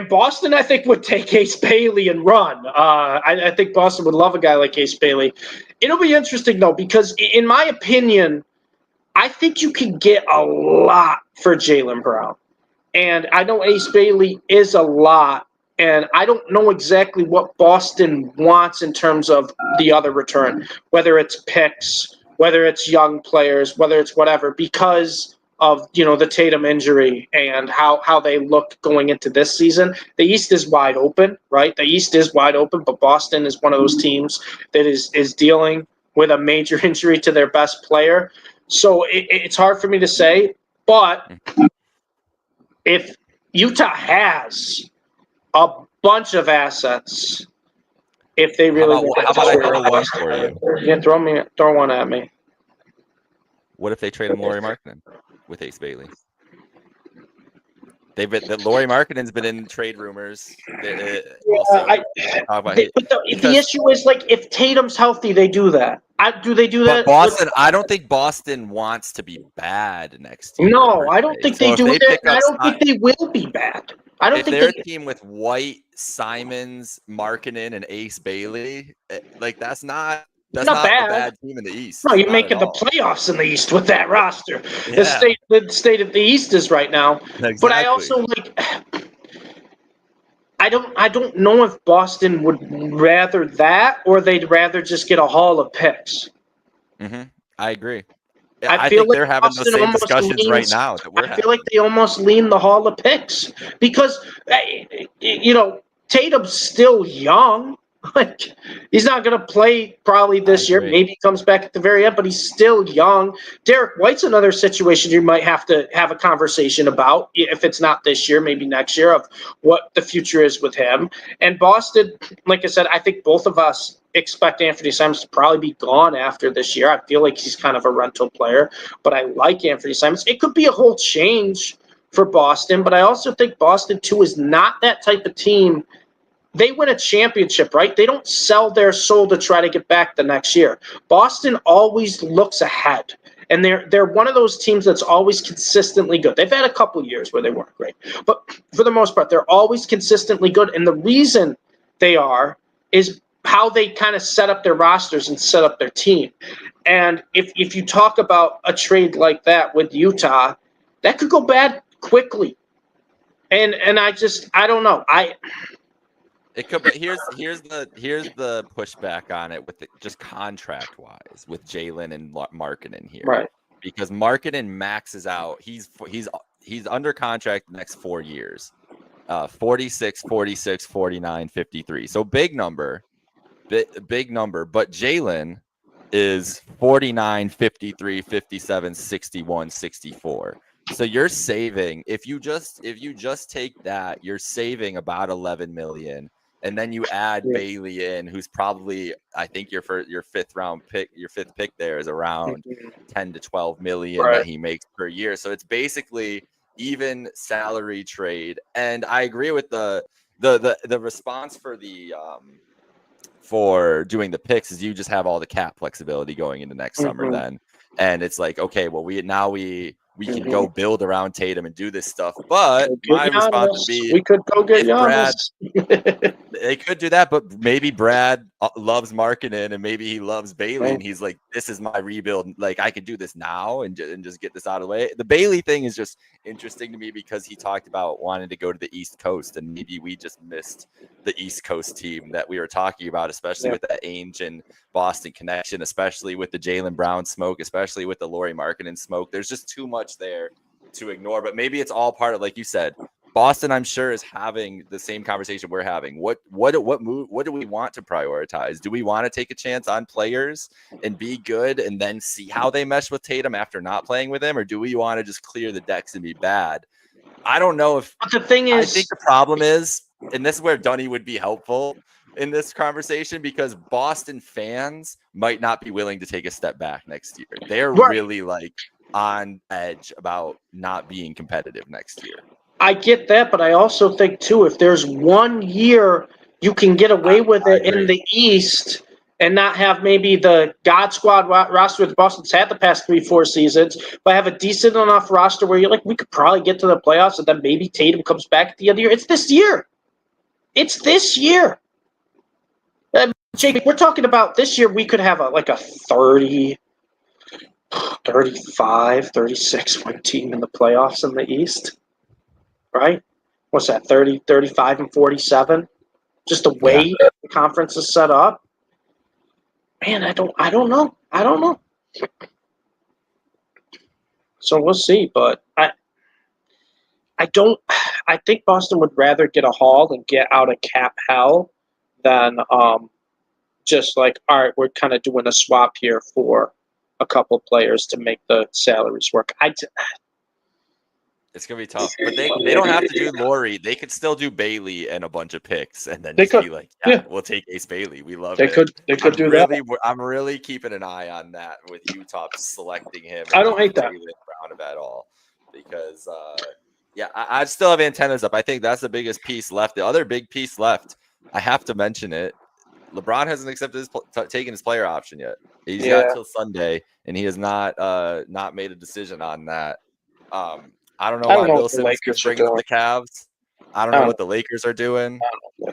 Boston, I think, would take Ace Bailey and run. I think Boston would love a guy like Ace Bailey. It'll be interesting, though, because in my opinion, I think you can get a lot for Jaylen Brown. And I know Ace Bailey is a lot, and I don't know exactly what Boston wants in terms of the other return, whether it's picks, whether it's young players, whether it's whatever, because of the Tatum injury and how they look going into this season. The East is wide open, right? The East is wide open, but Boston is one of those teams that is dealing with a major injury to their best player. So it's hard for me to say, but if Utah has a bunch of assets, if they really how about I throw one for you? Yeah, throw one at me. What if they trade him Lauri Markkanen with Ace Bailey? Lauri Markkanen's been in trade rumors. But the issue is if Tatum's healthy, they do that. Do they do that? Boston, I don't think Boston wants to be bad next year. No, I don't think they do that. I don't think they will be bad. I don't think they're a team with White, Simons, Markkanen, and Ace Bailey. That's not a bad team in the East. No, you're making the playoffs in the East with that roster. Yeah. The state of the East is right now. Exactly. But I also I don't know if Boston would rather that or they'd rather just get a haul of picks. Mm-hmm. I agree. I think they're having those same discussions right now that we're having. I feel like they almost lean the haul of picks because, Tatum's still young. He's not going to play probably this year. Maybe he comes back at the very end, but he's still young. Derek White's another situation you might have to have a conversation about if it's not this year, maybe next year, of what the future is with him. And Boston, like I said, I think both of us expect Anthony Simons to probably be gone after this year. I feel like he's kind of a rental player, but I like Anthony Simons. It could be a whole change for Boston, but I also think Boston, too, is not that type of team. They win a championship, right? They don't sell their soul to try to get back the next year. Boston always looks ahead, and they're one of those teams that's always consistently good. They've had a couple years where they weren't great, but for the most part, they're always consistently good, and the reason they are is how they kind of set up their rosters and set up their team. And if you talk about a trade like that with Utah, that could go bad quickly. And I don't know. It could, but here's the pushback on it with just contract wise with Jalen and Markkanen here, Right. because Markkanen maxes out. He's under contract the next 4 years, 46, 46, 49, 53. So big number, big number. But Jalen is 49, 53, 57, 61, 64. So you're saving, if you just take that, you're saving about 11 million. And then you add Bailey in, who's probably, I think your fifth pick there is around 10 to 12 million that he makes per year. So it's basically even salary trade. And I agree with the response for doing the picks is you just have all the cap flexibility going into next summer then. And it's like, okay, well, we can go build around Tatum and do this stuff. But my response would be, we could go get Giannis. They could do that, but maybe Brad loves Markkanen and maybe he loves Bailey and he's like, this is my rebuild. Like, I could do this now and just get this out of the way. The Bailey thing is just interesting to me because he talked about wanting to go to the East Coast, and maybe we just missed the East Coast team that we were talking about, especially with that Ainge and Boston connection, especially with the Jaylen Brown smoke, especially with the Lauri Markkanen smoke. There's just too much there to ignore, but maybe it's all part of, like you said, Boston, I'm sure, is having the same conversation we're having. What do we want to prioritize? Do we want to take a chance on players and be good and then see how they mesh with Tatum after not playing with him, or do we want to just clear the decks and be bad? I don't know if. But the thing is, I think the problem is, and this is where Dunny would be helpful in this conversation, because Boston fans might not be willing to take a step back next year. They're really like on edge about not being competitive next year. I get that, but I also think, too, if there's 1 year you can get away with it in the East and not have maybe the God Squad roster that Boston's had the past 3-4 seasons, but have a decent enough roster where you're like, we could probably get to the playoffs, and then maybe Tatum comes back at the end of the year. It's this year. It's this year. Jake, we're talking about this year we could have a 30, 35, 36 win team in the playoffs in the East. Right? What's that, 30, 35, and 47? Just the way the conference is set up. Man, I don't know. So we'll see, but I think Boston would rather get a haul and get out of cap hell than just like, all right, we're kind of doing a swap here for a couple players to make the salaries work. It's gonna be tough, but they don't have to do Lauri. They could still do Bailey and a bunch of picks, and then be like, we'll take Ace Bailey. We love it. They could do that. I'm really keeping an eye on that with Utah selecting him. I don't hate that Brown at all, because I still have antennas up. I think that's the biggest piece left. The other big piece left, I have to mention it. LeBron hasn't accepted taking his player option yet. He's got till Sunday, and he has not made a decision on that. I don't know why Bill Simmons keeps bringing up the Cavs. I don't know what the Lakers are doing.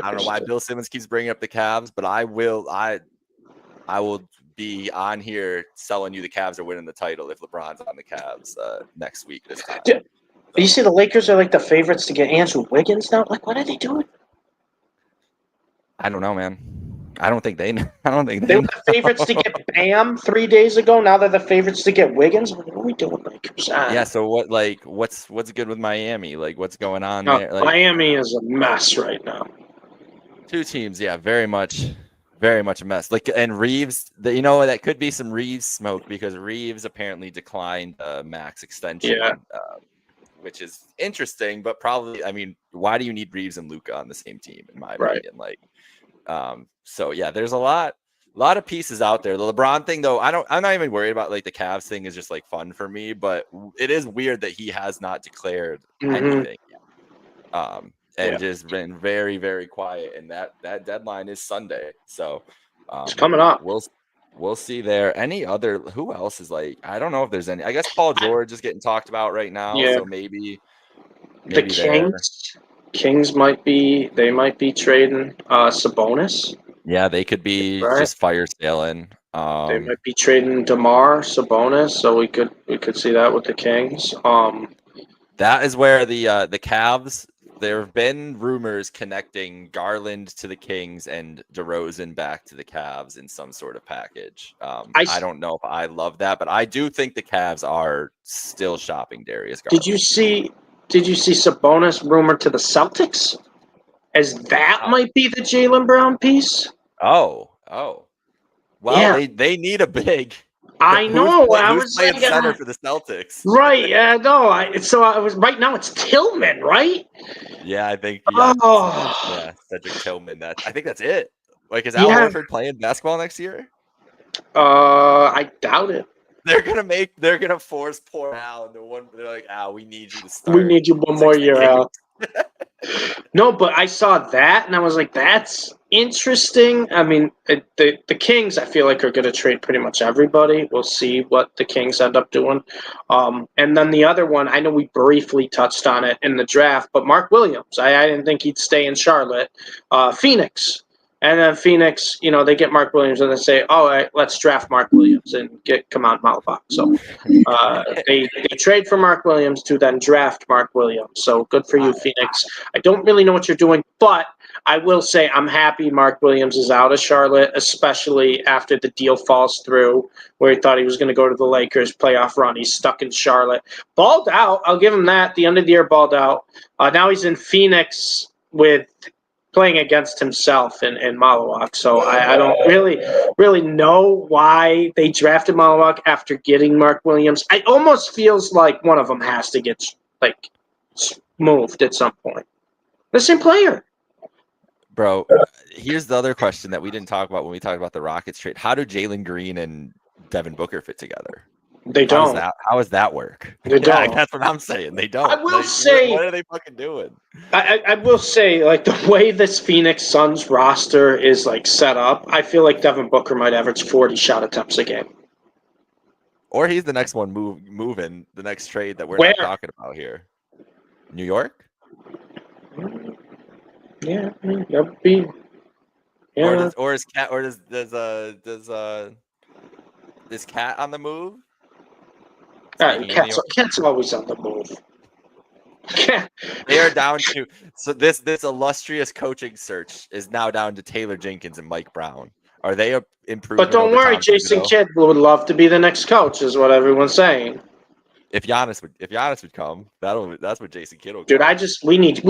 I don't know why Bill Simmons keeps bringing up the Cavs, but I will be on here selling you the Cavs are winning the title if LeBron's on the Cavs next week this time. You see the Lakers are like the favorites to get Andrew Wiggins now? Like, what are they doing? I don't know, man. I don't think they were the favorites to get Bam 3 days ago. Now they're the favorites to get Wiggins. What are we doing, Lakers? Yeah. So what's good with Miami? Like, what's going on there? Like, Miami is a mess right now. Two teams, very much a mess. Like, and Reeves, that could be some Reeves smoke because Reeves apparently declined max extension. Yeah. Which is interesting, but probably, I mean, why do you need Reeves and Luka on the same team? In my opinion, so there's a lot of pieces out there. The LeBron thing, though, I'm not even worried about. Like, the Cavs thing is just like fun for me, but it is weird that he has not declared anything yet. And just been very, very quiet. And that deadline is Sunday, so it's coming up. We'll see there. Any other? Who else is like? I don't know if there's any. I guess Paul George is getting talked about right now. Yeah. So maybe the Kings. Kings might be trading Sabonis. Yeah, they could be just fire sailing. They might be trading DeMar Sabonis, so we could see that with the Kings. That is where the Cavs there have been rumors connecting Garland to the Kings and DeRozan back to the Cavs in some sort of package. I don't know if I love that, but I do think the Cavs are still shopping Darius Garland. Did you see Sabonis rumored to the Celtics? As that might be the Jaylen Brown piece? Oh. Well, Yeah. they need a big. I know. Who's playing center for the Celtics? Right. Yeah. No. I was right now. It's Tillman, right? Yeah, I think. Yeah. Cedric Tillman. I think that's it. Like, is Al Horford playing basketball next year? I doubt it. They're gonna force poor Al into one. They're like, Al, we need you to start. We need you one more year, Al. No, but I saw that and I was like, that's interesting. I mean, the Kings, I feel like, are going to trade pretty much everybody. We'll see what the Kings end up doing. And then the other one, I know we briefly touched on it in the draft, but Mark Williams. I didn't think he'd stay in Charlotte. Phoenix. And then Phoenix, they get Mark Williams and they say, all right, let's draft Mark Williams and come out Malabak. So they trade for Mark Williams to then draft Mark Williams. So good for you, Phoenix. I don't really know what you're doing, but I will say I'm happy Mark Williams is out of Charlotte, especially after the deal falls through where he thought he was going to go to the Lakers playoff run. He's stuck in Charlotte. Balled out. I'll give him that. The end of the year, balled out. Now he's in Phoenix with – playing against himself in Malawak. So I don't really know why they drafted Malawak after getting Mark Williams. It almost feels like one of them has to get moved at some point. The same player. Bro, here's the other question that we didn't talk about when we talked about the Rockets trade. How do Jalen Green and Devin Booker fit together? They don't. How does that work? They don't. That's what I'm saying. They don't. I will say. What are they fucking doing? I will say, the way this Phoenix Suns roster is set up, I feel like Devin Booker might average 40 shot attempts a game. Or he's the next one moving the next trade that we're not talking about here. New York? Yeah, that would be. Yeah. Is Cat on the move? Cat's always on the move. They are down to this illustrious coaching search is now down to Taylor Jenkins and Mike Brown. Are they improving? But don't worry, Jason Kidd would love to be the next coach, is what everyone's saying. If Giannis would come, that's what Jason Kidd will. Dude, we need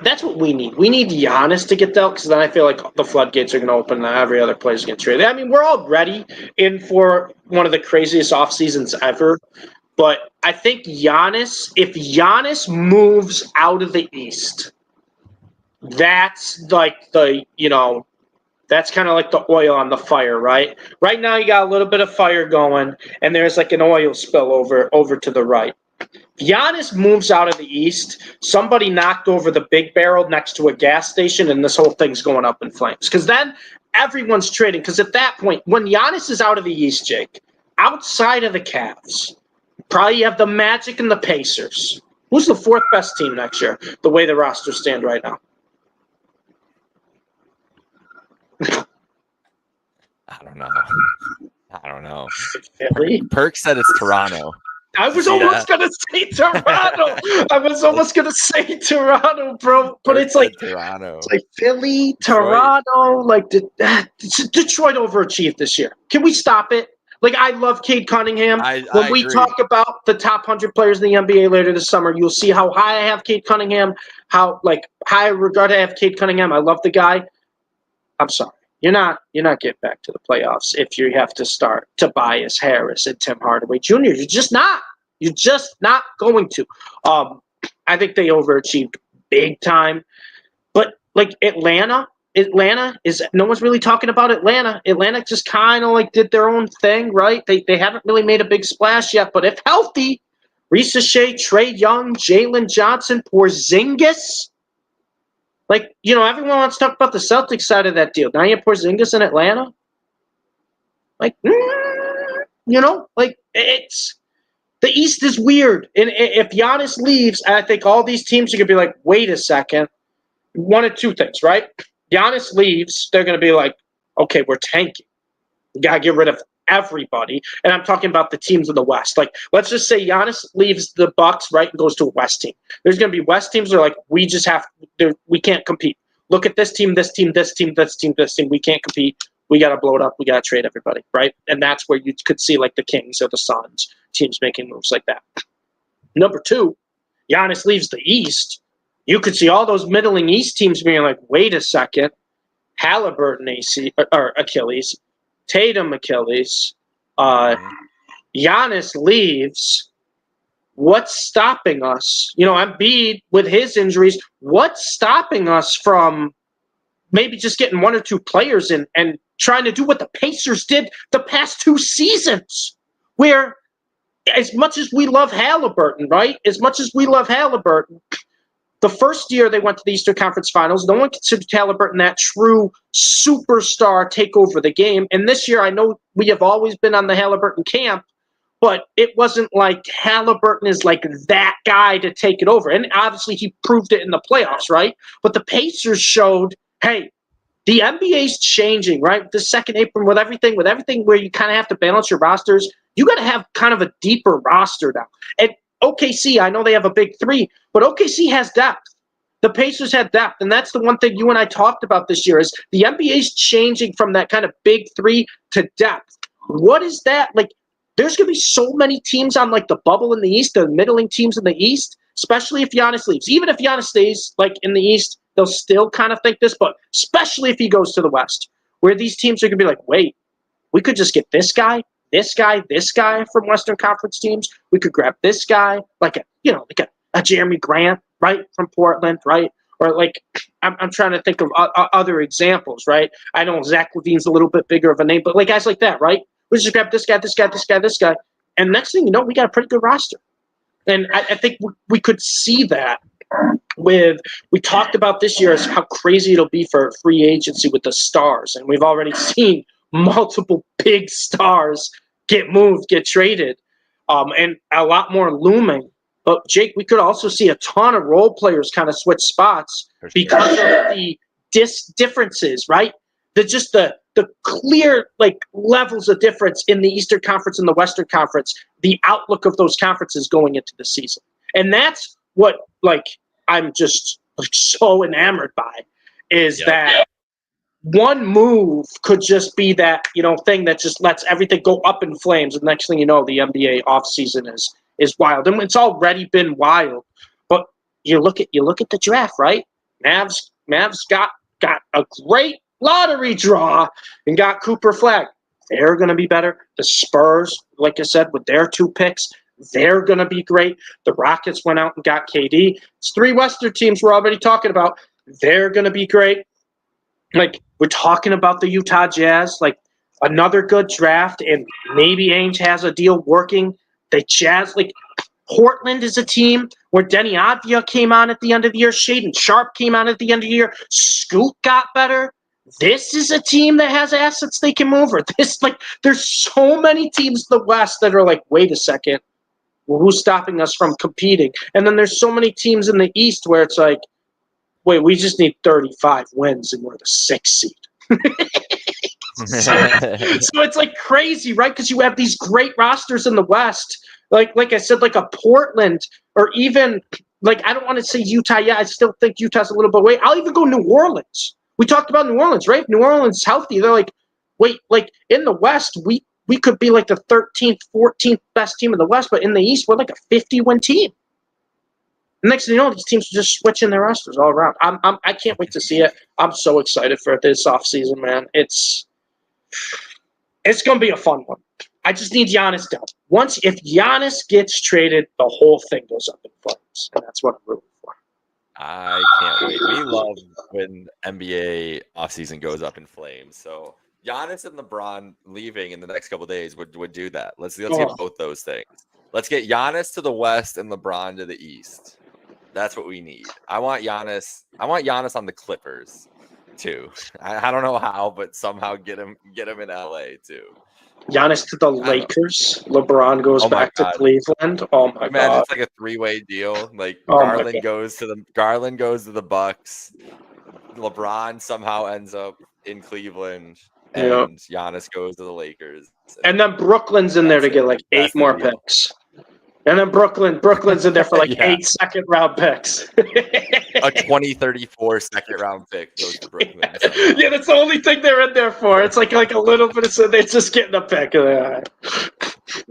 that's what we need. We need Giannis to get dealt because then I feel like the floodgates are going to open and every other player's going to trade. I mean, we're already in for one of the craziest off seasons ever. But I think if Giannis moves out of the East, that's that's kind of like the oil on the fire, right? Right now you got a little bit of fire going, and there's an oil spill over to the right. Giannis moves out of the East, somebody knocked over the big barrel next to a gas station, and this whole thing's going up in flames. Because then everyone's trading. Because at that point, when Giannis is out of the East, Jake, outside of the Cavs, probably you have the Magic and the Pacers. Who's the fourth best team next year, the way the rosters stand right now? I don't know. Philly? Perk said it's Toronto. I was almost going to say Toronto. Bro. But it's Toronto. It's like Philly, Toronto. Detroit overachieved this year. Can we stop it? I love Cade Cunningham. When we talk about the top 100 players in the NBA later this summer, you'll see how high I have Cade Cunningham, how high regard I have Cade Cunningham. I love the guy. I'm sorry. You're not getting back to the playoffs if you have to start Tobias Harris and Tim Hardaway Jr. You're just not. You're just not going to. I think they overachieved big time. But Atlanta is no one's really talking about Atlanta. Atlanta just kind of did their own thing, right? They haven't really made a big splash yet. But if healthy, Risa Shea, Trae Young, Jalen Johnson, Porzingis. Everyone wants to talk about the Celtics side of that deal. Now you have Porzingis in Atlanta. It's the East is weird. And if Giannis leaves, I think all these teams are going to be like, wait a second. One of two things, right? Giannis leaves, they're going to be like, okay, we're tanking. You got to get rid of everybody. And I'm talking about the teams in the West. Like, let's just say Giannis leaves the Bucks, right, and goes to a West team. There's going to be West teams that are like, we can't compete. Look at this team, this team, this team, this team, this team. We can't compete. We got to blow it up. We got to trade everybody, right? And that's where you could see like the Kings or the Suns teams making moves like that. Number two, Giannis leaves the East. You could see all those middling East teams being like, wait a second, Halliburton or Achilles, Tatum Achilles, Giannis leaves. What's stopping us? Embiid with his injuries, what's stopping us from maybe just getting one or two players in and trying to do what the Pacers did the past 2 seasons, where as much as we love Halliburton, right? As much as we love Halliburton, the first year they went to the Eastern Conference Finals, no one considered Halliburton that true superstar take over the game. And this year, I know we have always been on the Halliburton camp, but it wasn't like Halliburton is like that guy to take it over. And obviously he proved it in the playoffs, right? But the Pacers showed, hey, the NBA's changing, right? The second April with everything where you kind of have to balance your rosters. You got to have kind of a deeper roster now. And OKC, I know they have a big three, but OKC has depth. The Pacers had depth, and that's the one thing you and I talked about this year is the NBA's changing from that kind of big three to depth. What is that? Like, there's going to be so many teams on like the bubble in the East, the middling teams in the East, especially if Giannis leaves. Even if Giannis stays like in the East, they'll still kind of think this, but especially if he goes to the West, where these teams are going to be like, wait, we could just get this guy from Western Conference teams. We could grab this guy, like a Jeremy Grant, right, from Portland, right? Or like, I'm trying to think of other examples, right? I know Zach LaVine's a little bit bigger of a name, but like guys like that, right? We just grab this guy. And next thing you know, we got a pretty good roster. And I think we could see that we talked about this year as how crazy it'll be for free agency with the stars. And we've already seen multiple big stars get moved, get traded, and a lot more looming. But Jake, we could also see a ton of role players kind of switch spots because of the differences, right? The clear like levels of difference in the Eastern Conference and the Western Conference, the outlook of those conferences going into the season. And that's what like I'm just like so enamored by is that one move could just be that, thing that just lets everything go up in flames. And next thing you know, the NBA offseason is wild. And it's already been wild. But you look at the draft, right? Mavs got a great lottery draw and got Cooper Flag. They're going to be better. The Spurs, like I said, with their 2 picks, they're going to be great. The Rockets went out and got KD. It's 3 Western teams we're already talking about. They're going to be great. Like, we're talking about the Utah Jazz, like another good draft, and maybe Ainge has a deal working. The Jazz, like Portland is a team where Denny Avdia came on at the end of the year. Shaden Sharp came on at the end of the year. Scoot got better. This is a team that has assets they can move. Or there's so many teams in the West that are like, wait a second, well, who's stopping us from competing? And then there's so many teams in the East where it's like, wait, we just need 35 wins and we're the 6th seed. So it's like crazy, right? Because you have these great rosters in the West. Like I said, like a Portland or even like I don't want to say Utah. Yeah, I still think Utah's a little bit away. I'll even go New Orleans. We talked about New Orleans, right? New Orleans is healthy. They're like, wait, like in the West, we could be like the 13th, 14th best team in the West, but in the East, we're like a 50-win team. The next thing you know, these teams are just switching their rosters all around. I can't wait to see it. I'm so excited for this offseason, man. It's going to be a fun one. I just need Giannis down. If Giannis gets traded, the whole thing goes up in flames, and that's what I'm rooting for. I can't wait. We love when NBA offseason goes up in flames. So Giannis and LeBron leaving in the next couple of days would do that. Let's get both those things. Let's get Giannis to the West and LeBron to the East. That's what we need. I want Giannis on the Clippers too. I don't know how, but somehow get him in LA too. Giannis to the Lakers. LeBron goes back to Cleveland. Oh my god! It's like a 3-way deal. Like Garland goes to the Bucks. LeBron somehow ends up in Cleveland. Yeah. and Giannis goes to the Lakers. And then Brooklyn's in there to That's get it. like That's 8 the more deal. picks. And then Brooklyn's in there for like Yeah. 8 second-round picks. A 2034 second-round pick goes to Brooklyn. somehow. Yeah, that's the only thing they're in there for. It's like a little bit of so they're just getting a pick. Yeah,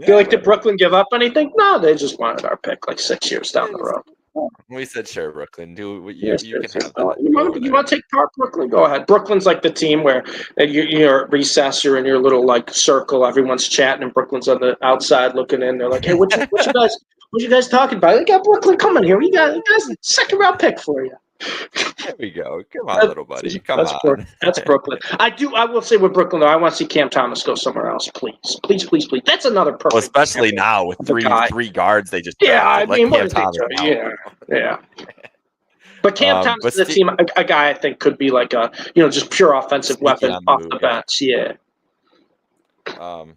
Feel like did whatever. Brooklyn give up anything? No, they just wanted our pick like 6 years down the road. We said sure, Brooklyn. Do what you Yes, can yes, have yes. that. You Go over want there. to take part, Brooklyn? Go ahead. Brooklyn's like the team where you're at recess, you're in your little like circle, everyone's chatting, and Brooklyn's on the outside looking in. They're like, "Hey, what you guys talking about? They got Brooklyn coming here. You guys a second round pick for you." There we go. Come on, little buddy. Come That's on. That's Brooklyn. I will say with Brooklyn though, I want to see Cam Thomas go somewhere else, please, please, please, please. That's another perfect. Well, especially example now with of a guy. three guards they just Yeah, I drafted. Let mean, what Cam is he Thomas doing? out. Yeah. But Cam Thomas but is a team, a guy I think could be like a just pure offensive Sneaky weapon on the off move, the yeah. bench. Yeah. All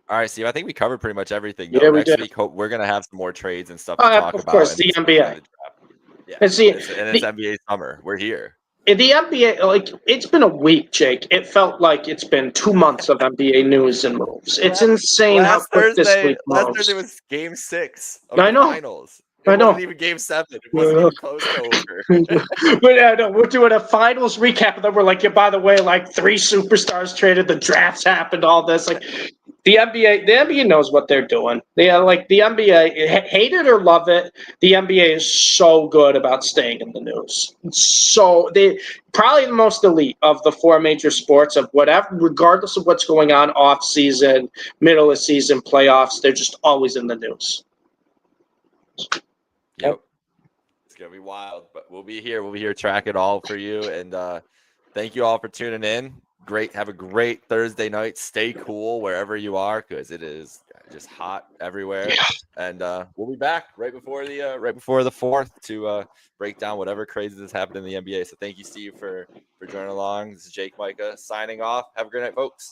right, Steve. I think we covered pretty much everything. Yeah, we Next did. week, we're gonna have some more trades and stuff to talk Of about. course, and the it's NBA. draft. Yeah, And see, it's NBA summer. We're here. The NBA, like it's been a week, Jake. It felt like it's been 2 months of NBA news and moves. It's insane how quick this week Last moves. Thursday was Game 6 of I the know. finals. It I know. wasn't even Game 7. It wasn't even close to over. But yeah, no, we're doing a finals recap, and then we're like, yeah, by the way, like 3 superstars traded, the drafts happened, all this. Like the NBA knows what they're doing. They are like the NBA, hate it or love it, the NBA is so good about staying in the news. So they probably the most elite of the 4 major sports of whatever, regardless of what's going on off season, middle of season, playoffs, they're just always in the news. Yep. It's going to be wild, but we'll be here. We'll be here, track it all for you. And thank you all for tuning in. Have a great Thursday night. Stay cool wherever you are because it is just hot everywhere. Yeah. And we'll be back right before the 4th to break down whatever crazy has happened in the NBA. So thank you, Steve, for joining along. This is Jake Micah signing off. Have a great night, folks.